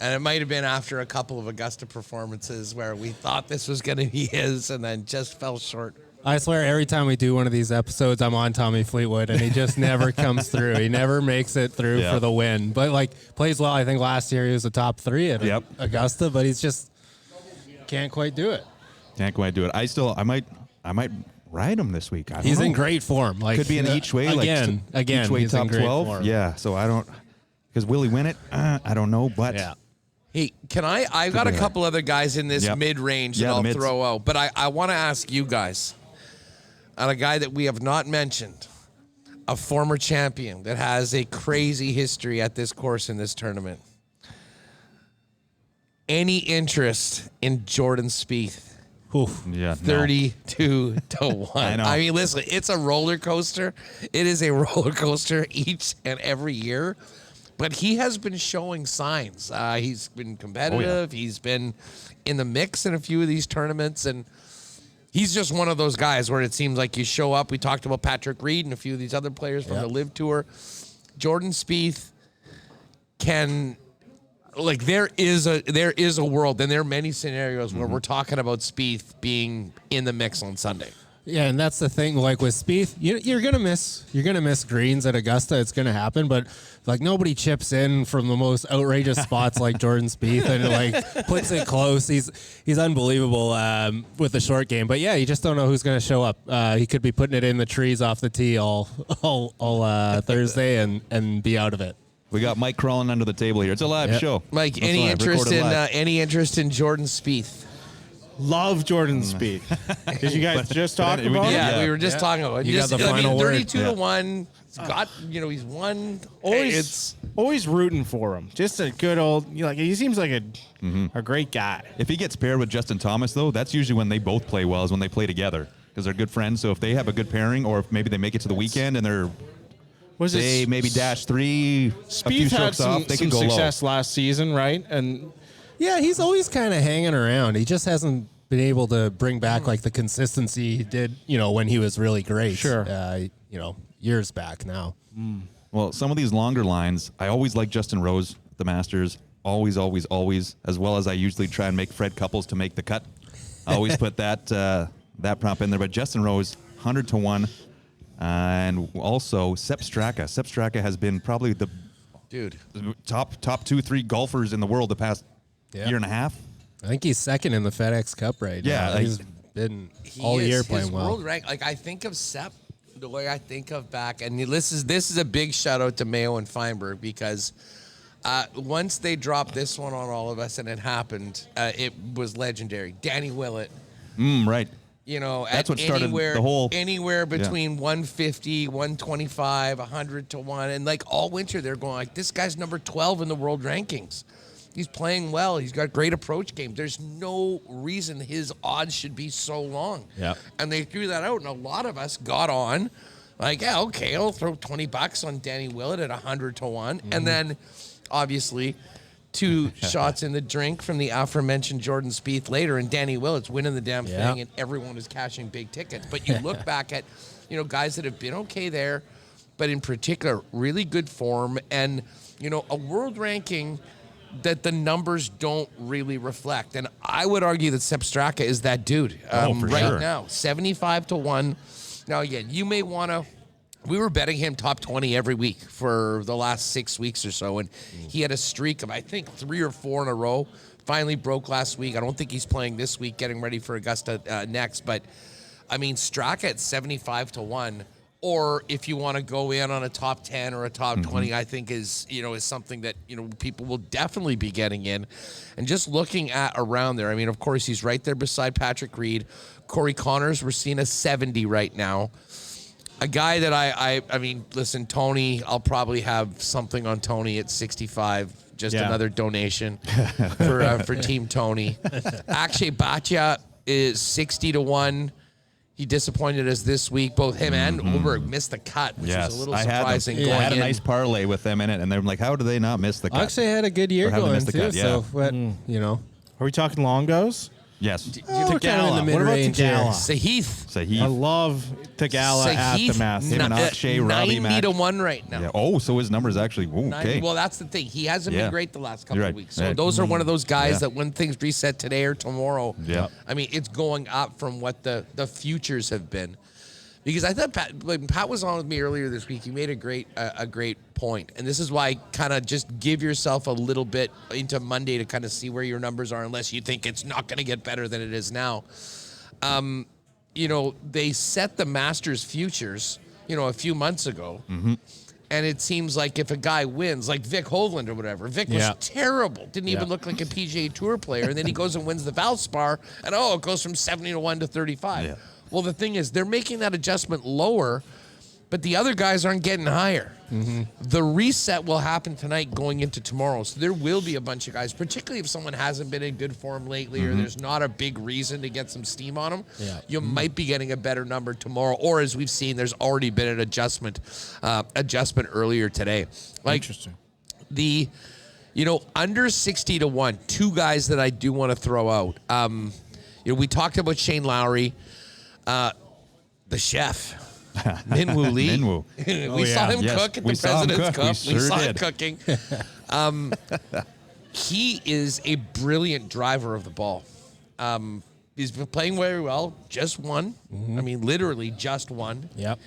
And it might have been after a couple of Augusta performances where we thought this was going to be his and then just fell short.
I swear every time we do one of these episodes, I'm on Tommy Fleetwood, and he just never comes through. He never makes it through for the win. But, plays well. I think last year he was the top 3 at Augusta, but he's just can't quite do it.
Can't quite do it. I might ride him this week.
He's in great form.
Could be an each way.
Again,
each way
he's
top
in great
12.
form.
Yeah, so I don't. Because will he win it? I don't know, but.
Yeah.
Hey, I've got a couple other guys in this mid-range that I'll throw out. But I want to ask you guys, on a guy that we have not mentioned, a former champion that has a crazy history at this course in this tournament. Any interest in Jordan Spieth?
Yeah,
32 to 1.
I know.
I mean, listen, it's a roller coaster. It is a roller coaster each and every year. But he has been showing signs. He's been competitive. He's been in the mix in a few of these tournaments. And he's just one of those guys where it seems like you show up. We talked about Patrick Reed and a few of these other players from the Live Tour. Jordan Spieth can, there is a world, and there are many scenarios where we're talking about Spieth being in the mix on Sunday.
Yeah, and that's the thing. With Spieth, you're gonna miss greens at Augusta. It's gonna happen, but nobody chips in from the most outrageous spots like Jordan Spieth, and puts it close. He's unbelievable with the short game. But yeah, you just don't know who's gonna show up. He could be putting it in the trees off the tee all Thursday and be out of it.
We got Mike crawling under the table here. It's a live show.
Mike,
That's
any
live,
interest
recorded
in
live.
any interest in Jordan Spieth?
Love Jordan Spieth. Did you guys just talk
we
about
did,
it?
Yeah, we were just talking about it.
You got the final word.
32 to 1. He's got, he's won.
Always rooting for him. Just a good old, he seems like a great guy.
If he gets paired with Justin Thomas, though, that's usually when they both play well, is when they play together. Because they're good friends. So if they have a good pairing, or if maybe they make it to the weekend and they're maybe dash 3, a few
Spieth had
strokes off, they
some
can go
success last season, right? And
Yeah, he's always kind of hanging around. He just hasn't been able to bring back the consistency he did, when he was really great.
Sure.
Years back now.
Well, some of these longer lines, I always like Justin Rose, the Masters. Always, always, always. As well as I usually try and make Fred Couples to make the cut. I always put that prop in there. But Justin Rose, 100 to 1. And also Sepp Straka. Sepp Straka has been probably the top 2, 3 golfers in the world the past year and a half.
I think he's second in the FedEx Cup right now. He's been all year playing well.
World rank, I think of Sepp the way I think of back, and this is a big shout out to Mayo and Feinberg, because once they dropped this one on all of us and it happened, it was legendary. Danny Willett.
Right.
That's
what started the whole...
Anywhere between 150, 125, 100 to 1. And all winter, they're going this guy's number 12 in the world rankings. He's playing well. He's got great approach game. There's no reason his odds should be so long.
Yeah.
And they threw that out, and a lot of us got on, like, yeah, okay, I'll throw $20 on Danny Willett at 100 to 1. And then, obviously, 2 shots in the drink from the aforementioned Jordan Spieth later, and Danny Willett's winning the damn thing, and everyone is cashing big tickets. But you look back at, guys that have been okay there, but in particular, really good form, and, a world ranking that the numbers don't really reflect. And I would argue that Sepp Straka is that dude right
sure.
now, 75 to 1. Now, again, you may want to. We were betting him top 20 every week for the last 6 weeks or so, and he had a streak of, I think, 3 or 4 in a row. Finally broke last week. I don't think he's playing this week, getting ready for Augusta next. But, I mean, Straka at 75 to 1, or if you want to go in on a top 10 or a top 20, I think is something that, people will definitely be getting in. And just looking at around there, I mean, of course, he's right there beside Patrick Reed. Corey Connors, we're seeing a 70 right now. A guy that I mean, listen, Tony, I'll probably have something on Tony at 65. Just another donation for Team Tony. Akshay Bhatia is 60 to 1. He disappointed us this week. Both him and Ulberg missed the cut, which was a little surprising.
I had a nice parlay with them in it, and they're like, how do they not miss the cut?
Akshay had a good year going too.
Cut,
So, but,
Are we talking Longos?
Yes.
Tagala. What about Tagala?
Sahith.
I love Tagala at the Masters.
Him and Akshay, Robbie
90
Mack.
to 1 right now.
Yeah. Oh, so his number's actually okay.
90, well, that's the thing. He hasn't been great the last couple of weeks. So
Right.
those are one of those guys that when things reset today or tomorrow, I mean, it's going up from what the futures have been. Because I thought Pat was on with me earlier this week. He made a great point, and this is why kind of just give yourself a little bit into Monday to kind of see where your numbers are, unless you think it's not going to get better than it is now. They set the Masters futures, a few months ago, and it seems like if a guy wins, like Vic Hovland or whatever, Vic was terrible, didn't even look like a PGA Tour player, and then he goes and wins the Valspar, and it goes from 70 to 1 to 35. Yeah. Well, the thing is, they're making that adjustment lower, but the other guys aren't getting higher. The reset will happen tonight going into tomorrow. So there will be a bunch of guys, particularly if someone hasn't been in good form lately or there's not a big reason to get some steam on them. Yeah. You might be getting a better number tomorrow. Or as we've seen, there's already been an adjustment earlier today.
Interesting.
The, under 60 to 1, 2 guys that I do want to throw out. We talked about Shane Lowry. The chef, Minwoo Lee. We saw him cook at the President's Cup. We saw him cooking. He is a brilliant driver of the ball. He's been playing very well. Just won. I mean, literally just won.
Yep.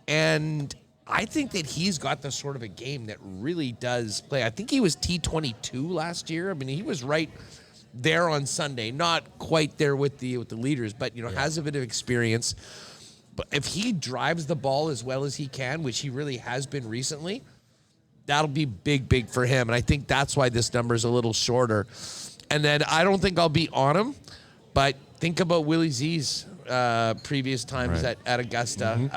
And I think that he's got the sort of a game that really does play. I think he was T22 last year. I mean, he was right there on Sunday, not quite there with the leaders, but has a bit of experience. But if he drives the ball as well as he can, which he really has been recently, that'll be big for him. And I think that's why this number is a little shorter. And then I don't think I'll be on him, but think about Willie Z's previous times at Augusta.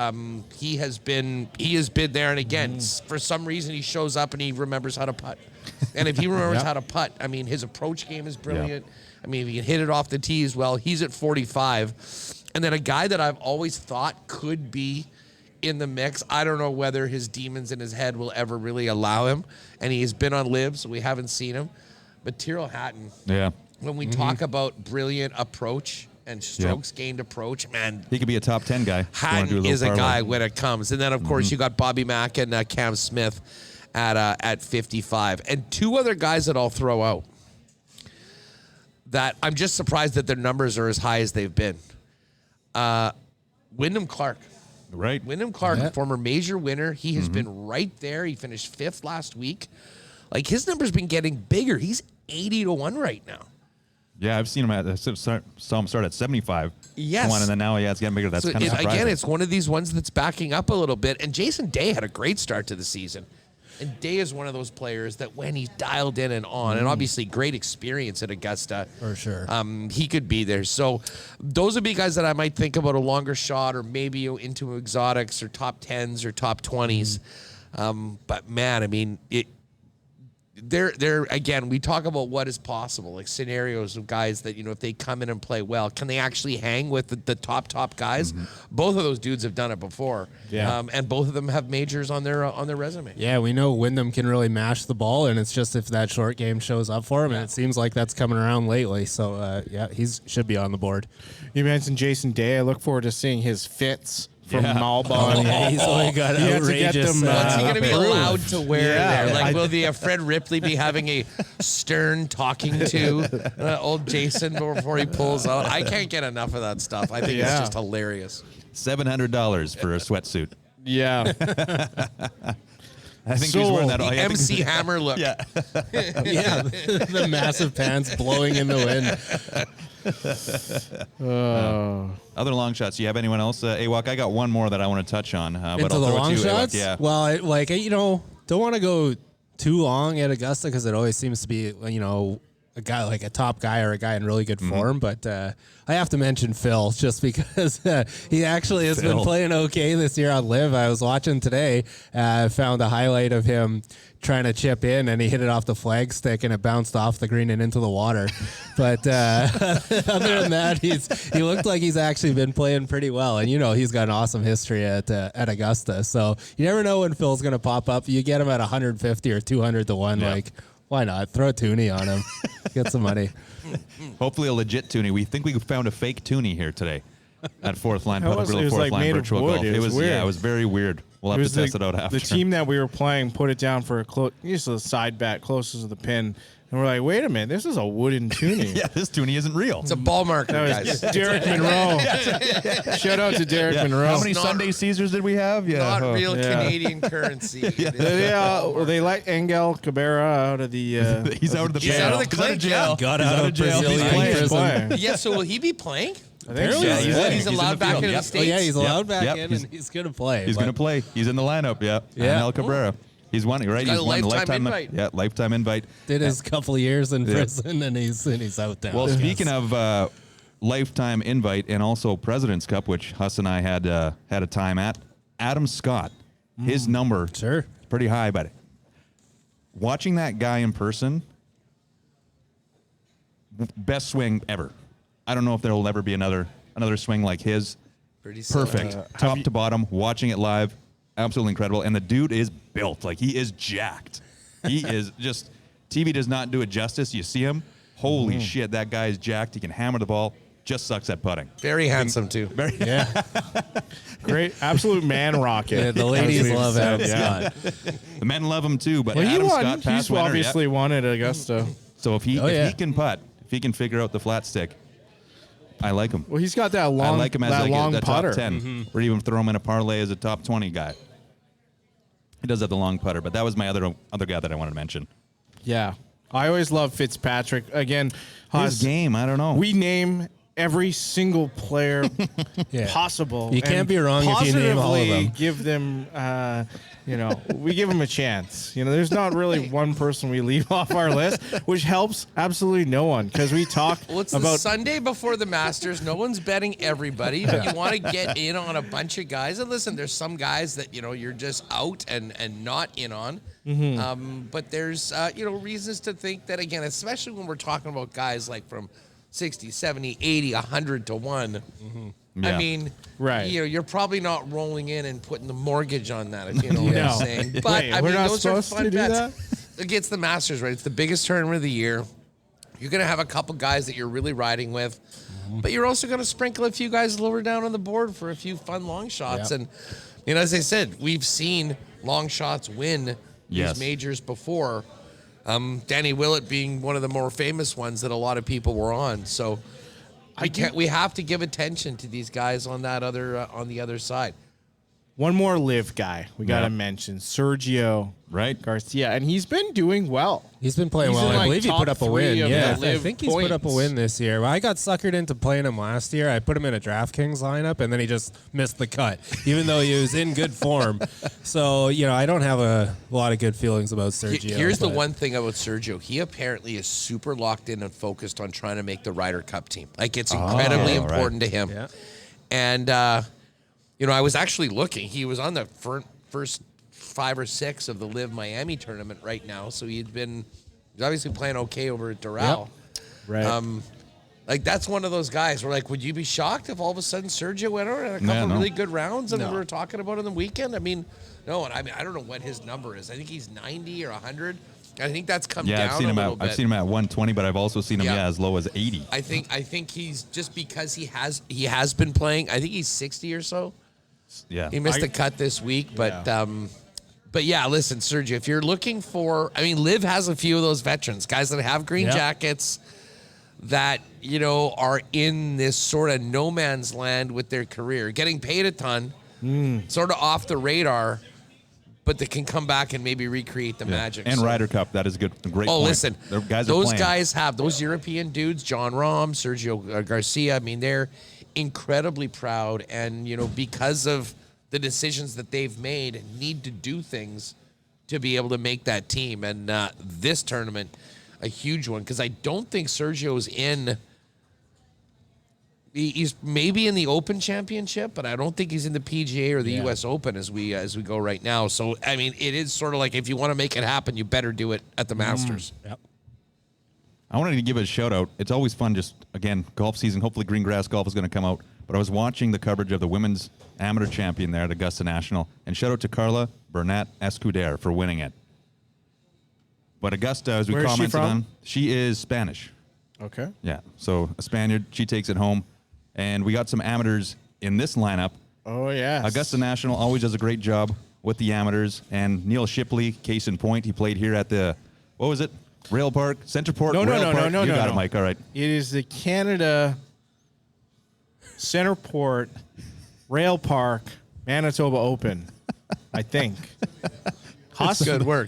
He has been there, and again, for some reason he shows up and he remembers how to putt. And if he remembers how to putt, I mean, his approach game is brilliant. I mean, if he can hit it off the tee as well, he's at 45. And then a guy that I've always thought could be in the mix. I don't know whether his demons in his head will ever really allow him. And he has been on live, so we haven't seen him. But Tyrrell Hatton, when we talk about brilliant approach and strokes gained approach, man,
he could be a top 10 guy.
Hatton is a guy when it comes. And then, of course, you got Bobby Mack and Cam Smith at 55. And 2 other guys that I'll throw out that I'm just surprised that their numbers are as high as they've been. Wyndham Clark.
Right.
Wyndham Clark, former major winner. He has been right there. He finished 5th last week. Like, his number's been getting bigger. He's 80 to 1 right now.
Yeah, I've seen him saw him start at 75.
Yes.
And then now, it's getting bigger. That's kind of surprising.
Again, it's one of these ones that's backing up a little bit. And Jason Day had a great start to the season. And Day is one of those players that when he's dialed in and on, and obviously great experience at Augusta.
For sure.
He could be there. So those would be guys that I might think about a longer shot or maybe into exotics or top 10s or top 20s. But, man, I mean, They're again, we talk about what is possible, like scenarios of guys that, if they come in and play well, can they actually hang with the top guys? Both of those dudes have done it before.
Yeah.
And both of them have majors on their resume.
Yeah, we know Wyndham can really mash the ball, and it's just if that short game shows up for him, and it seems like that's coming around lately. So, he should be on the board.
You mentioned Jason Day. I look forward to seeing his fits from Malbon.
He's only got
You have to get
outrageous.
them,
What's he going to be
approved.
allowed to wear
Yeah.
there? Like, will the Fred Ripley be having a stern talking to old Jason before he pulls out? I can't get enough of that stuff. I think it's
Yeah.
just hilarious.
$700 for a sweatsuit.
Yeah.
I think
So,
he's wearing that.
The
I think-
MC Hammer look.
Yeah.
Yeah, the massive pants blowing in the wind.
Other long shots. Do you have anyone else, AWOC? I got one more that I want to touch on. But
Into
I'll
the
throw it
long
to you, AWOC.
shots?
Yeah.
Well, don't want to go too long at Augusta because it always seems to be, a guy like a top guy or a guy in really good form. But I have to mention Phil just because he actually has been playing okay this year on Live. I was watching today, found a highlight of him trying to chip in, and he hit it off the flag stick, and it bounced off the green and into the water. But other than that, he looked like he's actually been playing pretty well. And he's got an awesome history at Augusta. So you never know when Phil's going to pop up. You get him at 150 or 200 to 1, like. Why not? Throw a toonie on him. Get some money.
Hopefully a legit toonie. We think we found a fake toonie here today at Fourth Line,
It was
Fourth
like
Line
made of
Virtual
wood.
Golf.
It was weird.
Yeah, it was very weird. We'll have to test it out after.
The team that we were playing put it down for just a side bet closest to the pin. And we're like, wait a minute, this is a wooden toonie.
Yeah, this toonie isn't real.
It's a ball marker,
That
guys.
was Derek Monroe. Shout out to Derek Monroe.
How many
Not-
Sunday Caesars did we have? Yeah.
Not
Oh.
real
Yeah.
Canadian currency.
They let Engel Cabrera out of the.
He's out of the
He's
jail.
out of the
He's out of
clink,
jail.
yeah.
Got
He's
out of
jail.
Brazilian
He's playing.
prison.
playing.
Yeah, so will he be playing?
I think so.
Yeah,
He's
He's in
allowed
the
back
field.
into the
Yep.
Oh,
States?
yeah, he's allowed back
Yep.
in, and he's going to play.
He's
but-
going to play. He's in the lineup. Yeah.
Yeah.
Anel Cabrera. He's won. Right.
got
He's
a
won
lifetime invite.
Yeah, lifetime invite.
Did his couple of years in prison, and he's out there.
Well, speaking of lifetime invite and also President's Cup, which Huss and I had a time at, Adam Scott, his number
Sure.
is pretty high, but watching that guy in person, best swing ever. I don't know if there will ever be another swing like his.
Pretty solid.
Perfect, top to bottom. Watching it live, absolutely incredible. And the dude is built like he is jacked. He is just. TV does not do it justice. You see him, holy shit, that guy is jacked. He can hammer the ball. Just sucks at putting.
Very handsome, too.
Yeah.
Great, absolute man rocket.
Yeah, the ladies
as we've
love
said,
Adam
yeah.
Scott.
The men love him too, but
Well, he
Adam
won.
Scott, past
He's
winner.
obviously won at Augusta.
So if he
Oh,
if
yeah.
he can putt, if he can figure out the flat stick, I like him.
Well, he's got that
I
long,
like him as
that
like
long
a
putter.
top 10, or even throw him in a parlay as a top 20 guy. He does have the long putter, but that was my other guy that I wanted to mention.
Yeah, I always love Fitzpatrick. Again,
His
Haas,
game, I don't know.
we name every single player
Yeah.
possible.
You can't
and
be wrong if you name all of
positively
them.
Give them, we give them a chance. There's not really one person we leave off our list, which helps absolutely no one because we talk
Well, it's the
about.
Sunday before the Masters. No one's betting everybody, but you want to get in on a bunch of guys. And listen, there's some guys that, you're just out and not in on. But there's, reasons to think that, again, especially when we're talking about guys like from 60, 70, 80, 100 to 1.
Yeah.
I mean,
Right.
you're probably not rolling in and putting the mortgage on that, if you know what
No.
I'm saying. But,
Wait,
I
we're
mean,
not
those are
supposed
fun
to do
bets. Against the Masters, right? It's the biggest tournament of the year. You're going to have a couple guys that you're really riding with, but you're also going to sprinkle a few guys lower down on the board for a few fun long shots.
Yep.
And, as I said, we've seen long shots win
Yes.
these majors before. Danny Willett being one of the more famous ones that a lot of people were on. So we have to give attention to these guys on that on the other side.
One more live guy we got to
Yeah.
mention, Sergio
Right.
Garcia, and he's been doing well.
He's been playing
He's
well.
in,
I
like,
believe he
top
put up a
3
win.
of
Yeah,
the
I
live
think he's put up a
points.
win this year. Well, I got suckered into playing him last year. I put him in a DraftKings lineup, and then he just missed the cut, even though he was in good form. So, I don't have a lot of good feelings about Sergio.
Here's the
but-
one thing about Sergio. He apparently is super locked in and focused on trying to make the Ryder Cup team. Like, it's incredibly
right.
important to him.
Yeah.
And, I was actually looking. He was on the first round 5 or 6 of the Live Miami tournament right now. So he's obviously playing okay over at Doral.
Right.
Like, that's one of those guys where, like, would you be shocked if all of a sudden Sergio went over a couple really good rounds and we were talking about it on the weekend? I mean, no, and I don't know what his number is. I think he's 90 or 100. I think that's come down a little bit.
I've seen him at 120, but I've also seen him as low as 80.
I think he's just because he has been playing. I think he's 60 or so.
Yeah.
He missed a cut this week, but yeah, listen, Sergio, if you're looking for, I mean, Liv has a few of those veterans, guys that have green jackets that, you know, are in this sort of no man's land with their career, getting paid a ton, sort of off the radar, but they can come back and maybe recreate the magic.
And Ryder Cup, that is a great point.
Listen,
those
guys have, those European dudes, John Rahm, Sergio Garcia, I mean, they're incredibly proud, and, you know, because of the decisions that they've made, need to do things to be able to make that team. And this tournament, a huge one, because I don't think Sergio's in. He's maybe in the Open Championship, but I don't think he's in the PGA or the U.S. Open as we go right now. So, I mean, it is sort of like, if you want to make it happen, you better do it at the Masters.
Yep.
I wanted to give a shout out. It's always fun, just again, golf season. Hopefully, green grass golf is going to come out. But I was watching the coverage of the women's amateur champion there at Augusta National, and shout out to Carla Bernat Escudero for winning it. But Augusta, as we
Where is she
commented
from?
on, she is Spanish.
Okay.
Yeah, so a Spaniard. She takes it home. And we got some amateurs in this lineup.
Oh, yeah.
Augusta National always does a great job with the amateurs. And Neil Shipley, case in point, he played here at the, what was it? Rail Park? Centerport?
No.
You got it, Mike. All right.
It is the Canada Centerport Rail Park Manitoba Open, I think.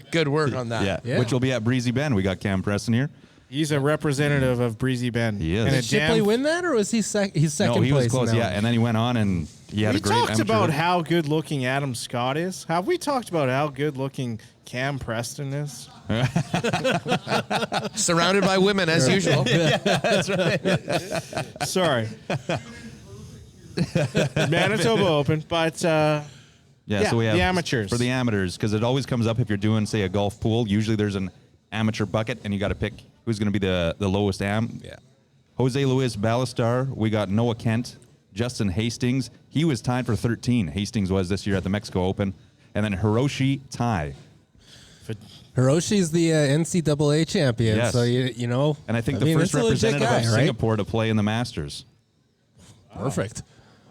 Good work on that.
Yeah, which will be at Breezy Bend. We got Cam Preston here.
He's a representative of Breezy Bend.
He is.
And
Did
Shipley win that, or was he he's second
No, he
place?
was close,
now?
yeah. And then he went on and he had
We
a great
talked
amateur.
about how good-looking Adam Scott is. Have we talked about how good-looking Cam Preston is?
Surrounded by women, as usual.
Sorry. Manitoba Open, but
Yeah, so we have
the amateurs.
For the amateurs, because it always comes up if you're doing, say, a golf pool. Usually there's an amateur bucket, and you got to pick who's going to be the lowest am.
Yeah.
Jose Luis Ballestar. We got Noah Kent, Justin Hastings. He was tied for 13. Hastings was this year at the Mexico Open. And then Hiroshi Tai.
Hiroshi's the NCAA champion,
Yes.
so you know.
And I think the first
it's a legit
representative
guy,
of
right?
Singapore to play in the Masters.
Perfect.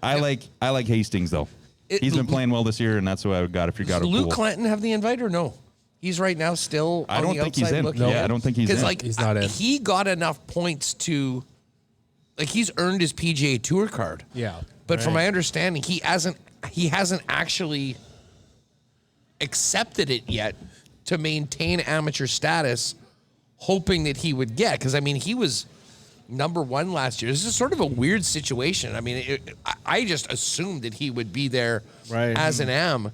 I like Hastings, though. He's been playing well this year, and that's who I would got if you got a
Luke
pool.
Clanton have the invite or no? He's right now still
I
on
don't
the
think he's
outside
in.
looking
No.
in.
Yeah, I don't think he's in.
Like,
He's not in.
He got enough points to, like, he's earned his PGA Tour card.
Yeah.
But from my understanding, he hasn't actually accepted it yet to maintain amateur status, hoping that he would get. Because, I mean, he was number one last year. This is sort of a weird situation. I mean, I just assumed that he would be there as an am,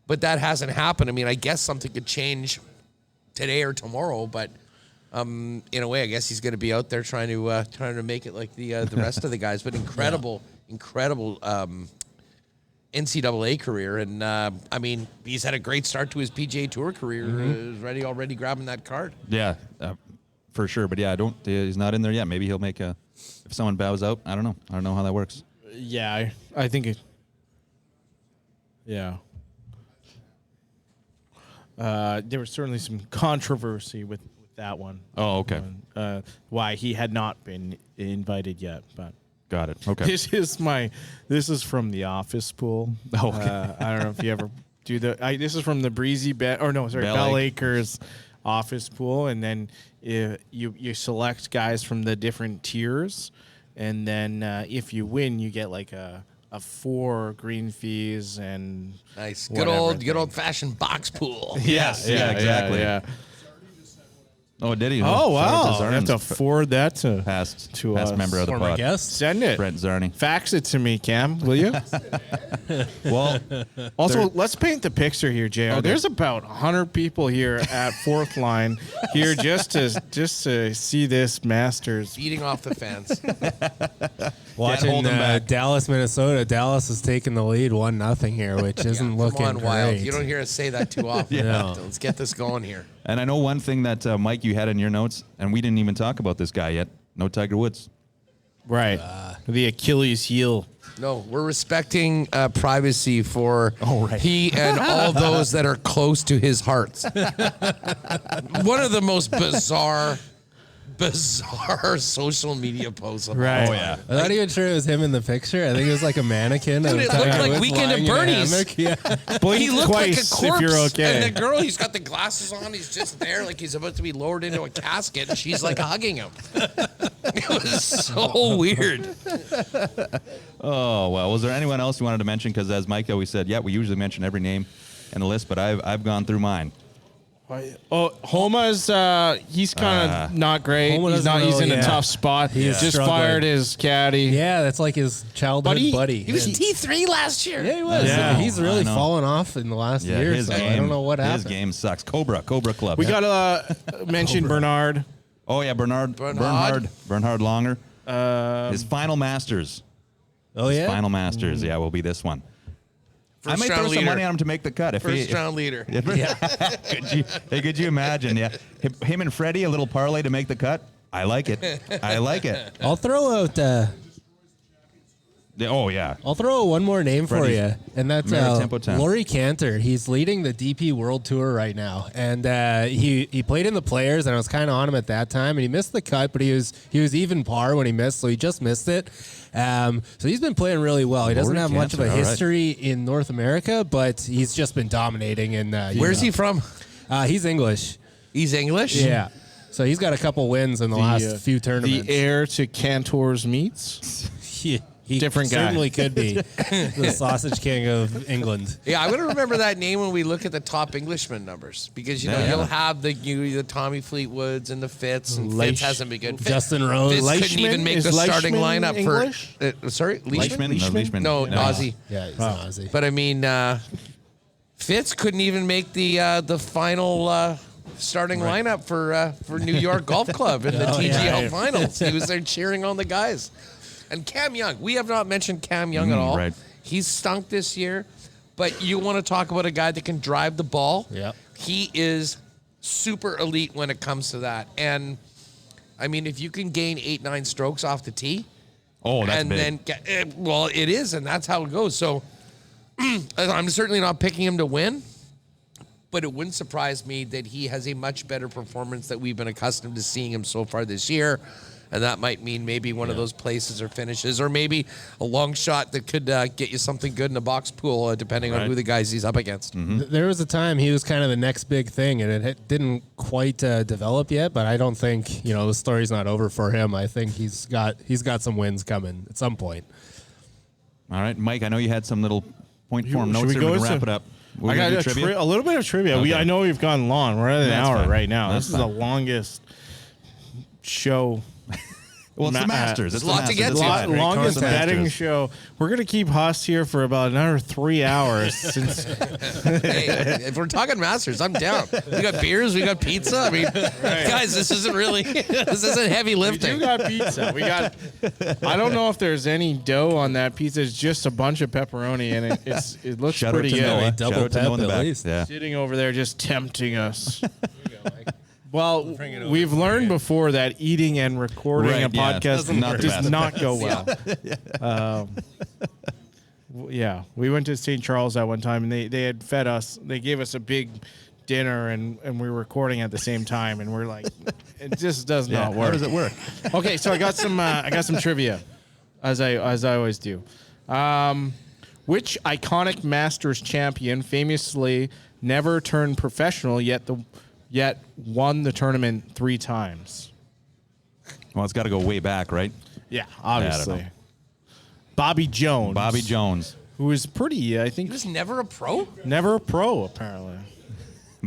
but that hasn't happened. I mean, I guess something could change today or tomorrow, but in a way, I guess he's going to be out there trying to make it like the rest of the guys. But incredible NCAA career, and I mean, he's had a great start to his PGA Tour career. Is already grabbing that card.
Yeah, for sure. But yeah, he's not in there yet. Maybe he'll make if someone bows out. I don't know. I don't know how that works.
Yeah, I think it. Yeah. There was certainly some controversy with that one.
Oh, okay.
Why he had not been invited yet, but
Got it. Okay.
this is from the Office Pool.
Oh, okay.
I don't know if you ever do this is from the Breezy Bell Acres Office Pool, and then you select guys from the different tiers, and then if you win, you get like a 4 green fees and
Nice,
whatever
good old fashioned box pool.
Yes. Yeah. Exactly.
Yeah.
Oh, did he?
Oh, wow.
Shout out
I have to
Zarn's
forward that to
past
us.
member of the
Former
pod.
guest.
Send it.
Brent Zarni.
Fax it to me, Cam, will you?
Well,
Also, let's paint the picture here, JR.
Okay.
There's about 100 people here at fourth line here just to see this Masters.
Beating off the fans.
Watching
hold them back.
Dallas, Minnesota. Dallas is taking the lead 1-0 here, which isn't looking
Come on, Wild.
great.
You don't hear us say that too often.
No.
Let's get this going here.
and I know one thing that Mike, you had in your notes, and we didn't even talk about this guy yet. No Tiger Woods.
Right. The Achilles heel.
No, we're respecting privacy for
right.
he and all those that are close to his heart. One of the most bizarre social media posts. Of all
Right.
time.
Oh, yeah.
I'm not even sure it was him in the picture. I think it was like a mannequin.
Dude,
of
it
Tiger
looked like
Woods
Weekend at
lying in a
Bernie's.
hammock. Yeah.
Blink
He looked
twice
like a corpse.
if you're okay.
And the girl, he's got the glasses on. He's just there like he's about to be lowered into a casket. And she's like hugging him. It was so weird.
Oh, well. Was there anyone else you wanted to mention? Because as Mike always said, yeah, we usually mention every name in the list, but I've gone through mine.
Oh, Homa's he's kind of not great.
Homa
He's
doesn't
he's in
really-
a
yeah.
tough spot. He
He's
just
struggling.
fired his caddy.
Yeah, that's like his childhood buddy.
He was T3 last year.
Yeah, he was.
Yeah.
He's
I
really
know.
fallen off in the last
Yeah,
year.
his
So
game.
I don't know what happened.
His game sucks. Cobra Club.
We
Yeah.
gotta mention Bernard.
Oh yeah, Bernhard Longer. His final Masters.
Oh
His
yeah.
final Masters. Yeah, will be this one. I
First
might throw
round
some
leader.
money on him to make the cut. If
First
he,
round leader.
could you imagine? Yeah, him and Freddie, a little parlay to make the cut. I like it. I like it.
I'll throw out.
Oh yeah.
I'll throw one more name for
Freddie's
you, and that's
Maritempo 10.
Laurie Cantor. He's leading the DP World Tour right now, and he played in the Players, and I was kind of on him at that time, and he missed the cut, but he was even par when he missed, so he just missed it. So he's been playing really well. He doesn't
Laurie
have much of a
Cantor, all right.
history in North America, but he's just been dominating. And
Where's he from?
He's English.
He's English?
Yeah. So he's got a couple wins in the last few tournaments.
The heir to Cantor's Meats.
He
Different guy.
certainly could be the sausage king of England.
Yeah, I'm going to remember that name when we look at the top Englishman numbers because, you know,
Yeah.
you'll have the Tommy Fleetwoods and the Fitz, and
Leash-
Fitz hasn't been good.
Justin Rose.
Fitz couldn't
Leishman?
even make
Is
the starting
Leishman
lineup
English?
for... sorry? Leishman?
Leishman?
No, Aussie.
Yeah, he's an Aussie.
But, I mean, Fitz couldn't even make the final... starting lineup for New York Golf Club in the TGL Finals. He was there cheering on the guys. And Cam Young, we have not mentioned Cam Young at all.
right.
He's stunk this year, but you want to talk about a guy that can drive the ball.
Yep.
He is super elite when it comes to that. And, I mean, if you can gain 8-9 strokes off the tee,
Oh, that's
and
big.
then well, it is, and that's how it goes. So I'm certainly not picking him to win, but it wouldn't surprise me that he has a much better performance that we've been accustomed to seeing him so far this year. And that might mean maybe one of those places or finishes, or maybe a long shot that could get you something good in the box pool, depending on who the guys he's up against.
There was a time he was kind of the next big thing, and it didn't quite develop yet. But I don't think the story's not over for him. I think he's got some wins coming at some point.
All right, Mike. I know you had some little point form
Should
notes
we
here. We
go
can
to-
wrap it up. We're
I
gonna
got
do trivia.
a little bit of trivia.
Okay.
I know we've gone long. We're at an
That's
hour
fine.
right now.
That's
This is the
fine.
longest show.
Well, it's the
Ma-
Masters.
There's
It's
a
the
lot to
Masters.
get
It's
to.
the Masters.
Longest
It's the
betting
Masters.
show. We're gonna keep Haas here for about another 3 hours. Since
Hey, if we're talking Masters, I'm down. We got beers, we got pizza. I mean, guys, this isn't heavy
we
lifting.
do got pizza. We got. I don't know if there's any dough on that pizza. It's just a bunch of pepperoni, and it looks
Shout out
pretty
to
good.
Noah.
Double
Shout out to
pep
Noah in the
at
back.
least.
Yeah.
Sitting over there just tempting us. Well, we've learned before that eating and recording
Right,
a
yeah,
podcast
doesn't not the
does
best.
not go well. Yeah, we went to St. Charles at one time, and they had fed us. They gave us a big dinner, and we were recording at the same time, and we're like, it just does
Yeah.
not
How
work.
does it work?
Okay, so I got some trivia, as I always do. Which iconic Masters champion famously never turned professional yet won the tournament 3 times?
Well, it's got to go way back, right?
Yeah,
I don't
obviously.
know.
Bobby Jones.
Bobby Jones.
who is pretty, I think,
He was never a pro?
never a pro apparently.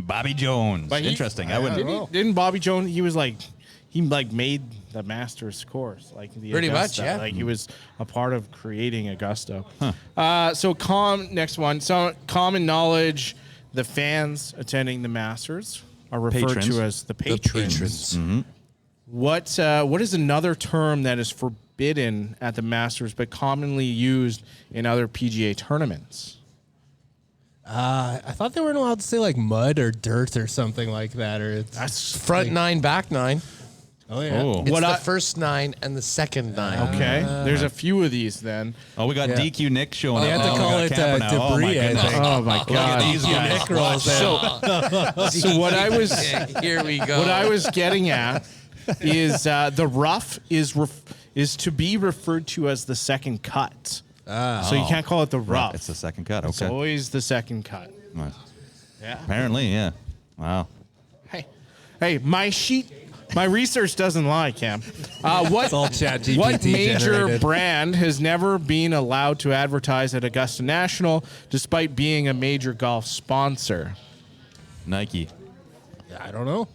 Bobby Jones.
But
Interesting. I wouldn't.
Didn't Bobby Jones? He made the Masters course, like the
Pretty
Augusta.
much, yeah.
Like he was a part of creating Augusta. Next one. So common knowledge: the fans attending the Masters are referred
Patrons.
to as the patrons.
Mm-hmm.
What is another term that is forbidden at the Masters but commonly used in other PGA tournaments?
I thought they weren't allowed to say like mud or dirt or something like that. Or it's
That's
Front 9, back 9.
oh yeah.
Oh.
It's
What
the
I-
first 9 and the second 9.
okay. There's a few of these then.
Oh, we got
Yeah.
DQ Nick showing
They
up.
had to
Oh,
call
we
it
got Kappa now. Oh, my
debris, I
goodness.
think.
Oh my
Look at
God.
these guys.
Nick rolls in.
So what I was
Here we go.
what I was getting at is the rough is to be referred to as the second cut. So you can't call it the rough.
It's the second cut.
It's
Okay.
always the second cut.
Nice.
Yeah.
Apparently, yeah. Wow.
Hey, my research doesn't lie, Cam. What
all ChatGPT
what major
generated.
brand has never been allowed to advertise at Augusta National despite being a major golf sponsor?
Nike.
I don't know.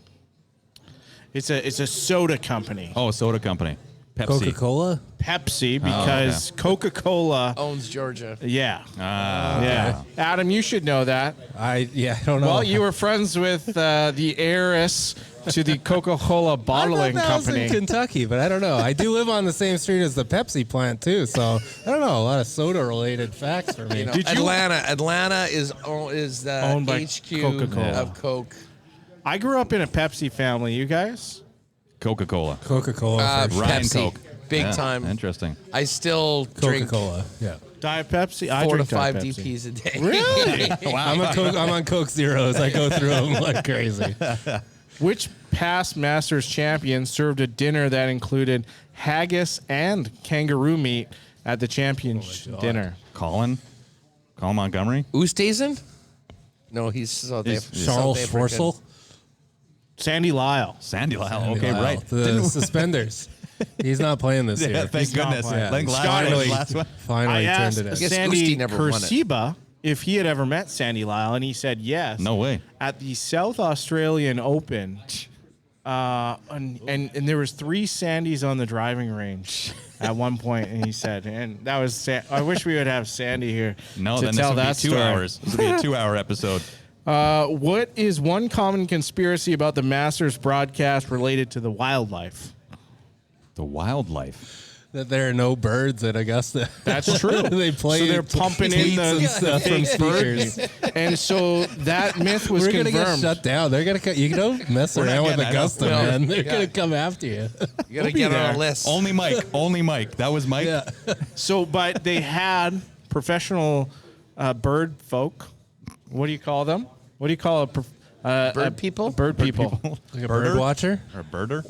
It's a soda company.
Oh, soda company. Pepsi.
Coca-Cola.
Pepsi, because Coca-Cola.
owns Georgia.
Yeah. Yeah. Adam, you should know that.
I don't know.
Well, you were friends with the heiress to the Coca-Cola bottling
I thought that was
company.
in Kentucky, but I don't know. I do live on the same street as the Pepsi plant too, so I don't know. A lot of soda-related facts for me.
You know,
Did you-
Atlanta is the
Owned by
HQ
Coca-Cola.
of Coke.
I grew up in a Pepsi family. You guys?
Coca-Cola.
Coca-Cola. for sure.
Ryan
Pepsi.
Coke.
Big
Yeah,
time.
Interesting.
I still drink
Coca-Cola. Yeah.
Diet Pepsi? I
4 to
drink
5
Diet Pepsi.
DPs a day.
Really?
I'm on Coke Zeros. I go through them like crazy.
Which past Masters champion served a dinner that included haggis and kangaroo meat at the champion's dinner?
Colin Montgomery.
Oosthuizen? No, he's South
Charles Schwartzel.
Sandy Lyle.
Sandy Lyle. Okay,
Wow.
right.
The suspenders. He's not playing this
Yeah,
year.
thank
He's not
goodness.
playing.
I think
Finally.
last one.
Finally
I
turned
asked
it in.
guess
Sandy
Usti never won it.
Kursiba if he had ever met Sandy Lyle, and he said yes.
No way.
At the South Australian Open, and there was 3 Sandys on the driving range at one point, and he said, and that was. I wish we would have Sandy here
No,
to
then
tell
this would
that
be 2
story.
hours. This would be a 2-hour episode.
What is one common conspiracy about the Masters broadcast related to the wildlife?
The wildlife.
That there are no birds at Augusta.
That's true.
They play
So they're pumping in
tweets and
the
stuff from speakers.
and so that myth was
We're gonna get
confirmed.
shut down. They're gonna. You don't mess
We're not
around with
getting that.
Augusta,
No.
man. They're
Yeah.
gonna come after you.
You got to
be
get on
there.
a list.
Only Mike. Only Mike. That was Mike.
Yeah.
So, but they had professional bird folk. What do you call them? What do you call
Bird people?
Bird people.
Like a bird watcher.
Or a birder.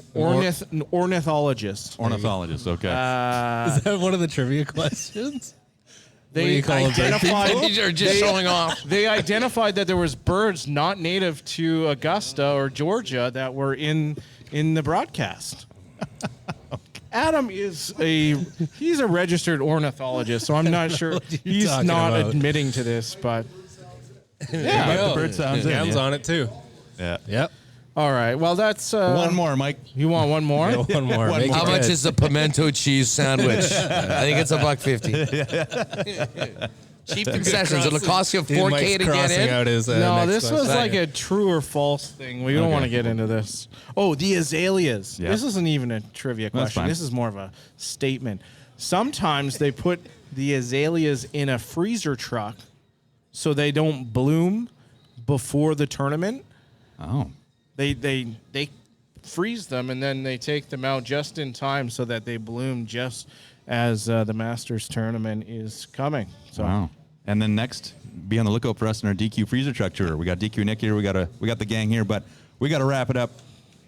Ornithologist.
Ornithologist. Okay.
Is that one of the trivia questions?
They
What do you call them, bird
identified.
These are just showing off.
They identified that there was birds not native to Augusta or Georgia that were in the broadcast. Adam is he's a registered ornithologist, so I'm not sure he's
talking
not
about.
admitting to this, but
yeah, but the bird sounds in.
Dan's
Yeah.
on it too.
Yeah.
Yep.
all right. Well, that's
One more, Mike.
You want one more?
One more.
One
Make
more.
it
How much
good.
is the pimento cheese sandwich? I think it's $1.50. Cheap concessions. It'll cost you $4K
Mike's
to get
crossing
in.
out his,
No,
next
this was
question.
like a true or false thing. We don't
Okay.
want to get into this. Oh, the azaleas.
Yeah.
This isn't even a trivia
That's
question.
fine.
This is more of a statement. Sometimes they put the azaleas in a freezer truck so they don't bloom before the tournament.
Oh.
They freeze them and then they take them out just in time so that they bloom just as the Masters tournament is coming. So
Wow. And then next, be on the lookout for us in our DQ freezer truck tour. We got DQ Nick here. We got the gang here, but we got to wrap it up.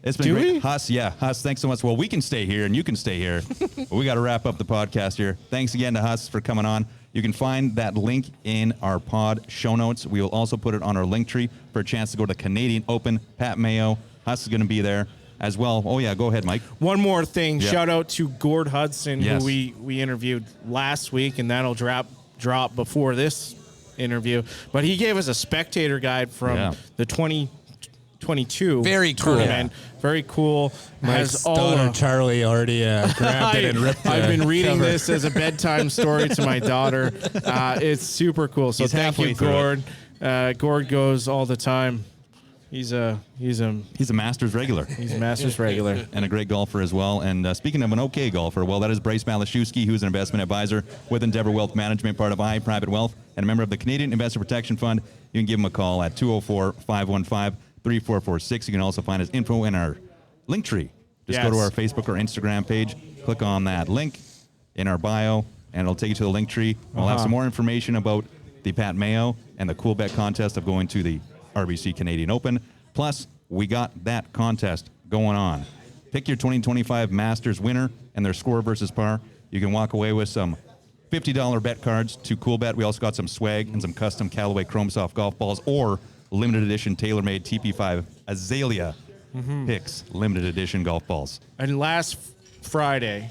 It's been
Do
great.
we?
Huss, thanks so much. Well, we can stay here and you can stay here. But we got to wrap up the podcast here. Thanks again to Huss for coming on. You can find that link in our pod show notes. We will also put it on our link tree for a chance to go to Canadian Open. Pat Mayo, Huss is going to be there as well. Oh yeah, go ahead, Mike.
one more thing.
Yeah.
Shout out to Gord Hudson,
Yes.
who we interviewed last week, and that'll drop before this interview. But he gave us a spectator guide from
Yeah.
the 20 2022
Very cool.
tournament. Very cool.
Mike's
Has all
daughter
of-
Charlie already grabbed it and ripped it.
I've been reading this as a bedtime story to my daughter. It's super cool. So
He's
thank you,
halfway through
Gord. Gord goes all the time. He's a
He's a Masters regular.
he's a Masters regular.
And a great golfer as well. And speaking of an okay golfer, well, that is Bryce Malashewski, who's an investment advisor with Endeavor Wealth Management, part of iPrivate Wealth, and a member of the Canadian Investor Protection Fund. You can give him a call at 204-515-3446. You can also find his info in our link tree. Just go to
Yes.
our Facebook or Instagram page, click on that link in our bio, and it'll take you to the link tree. We'll have some more information about the Pat Mayo and the Cool Bet contest of going to the RBC Canadian Open. Plus, we got that contest going on. Pick your 2025 Masters winner and their score versus par. You can walk away with some $50 bet cards to Cool Bet. We also got some swag and some custom Callaway Chrome Soft golf balls or limited edition TaylorMade TP5 Azalea Picks limited edition golf balls.
And last Friday,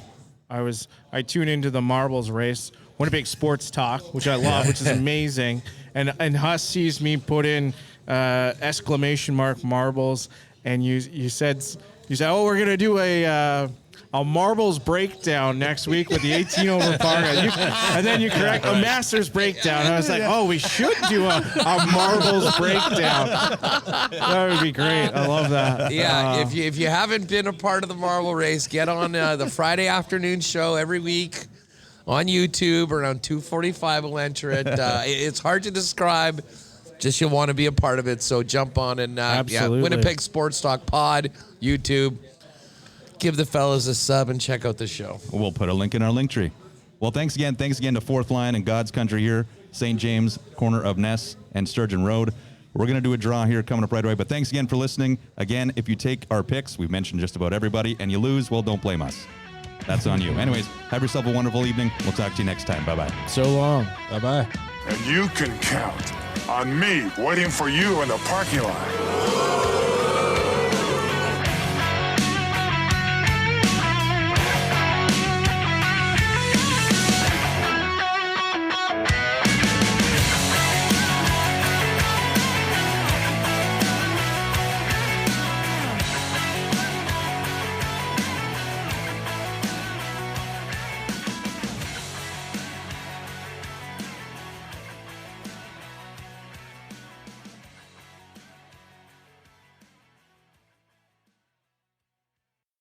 I tuned into the marbles race, Winnipeg Sports Talk, which I love, which is amazing. And Huss sees me put in exclamation mark marbles, and you said, oh, we're gonna do a marbles breakdown next week with the 18 over par. And then you correct a Masters breakdown. I was like, oh, we should do a marbles breakdown. That would be great. I love that.
Yeah, if you haven't been a part of the marble race, get on the Friday afternoon show every week on YouTube around 2:45. We'll enter it. It's hard to describe. Just you want to be a part of it, so jump on and
Absolutely.
Winnipeg Sports Talk Pod, YouTube. Give the fellas a sub and check out the show.
We'll put a link in our link tree. Well, thanks again. Thanks again to Fourth Line and God's Country here, St. James, corner of Ness and Sturgeon Road. We're going to do a draw here coming up right away. But thanks again for listening. Again, if you take our picks, we've mentioned just about everybody, and you lose, well, don't blame us. That's on you. Anyways, have yourself a wonderful evening. We'll talk to you next time. Bye-bye.
So long.
Bye-bye.
And you can count on me waiting for you in the parking lot.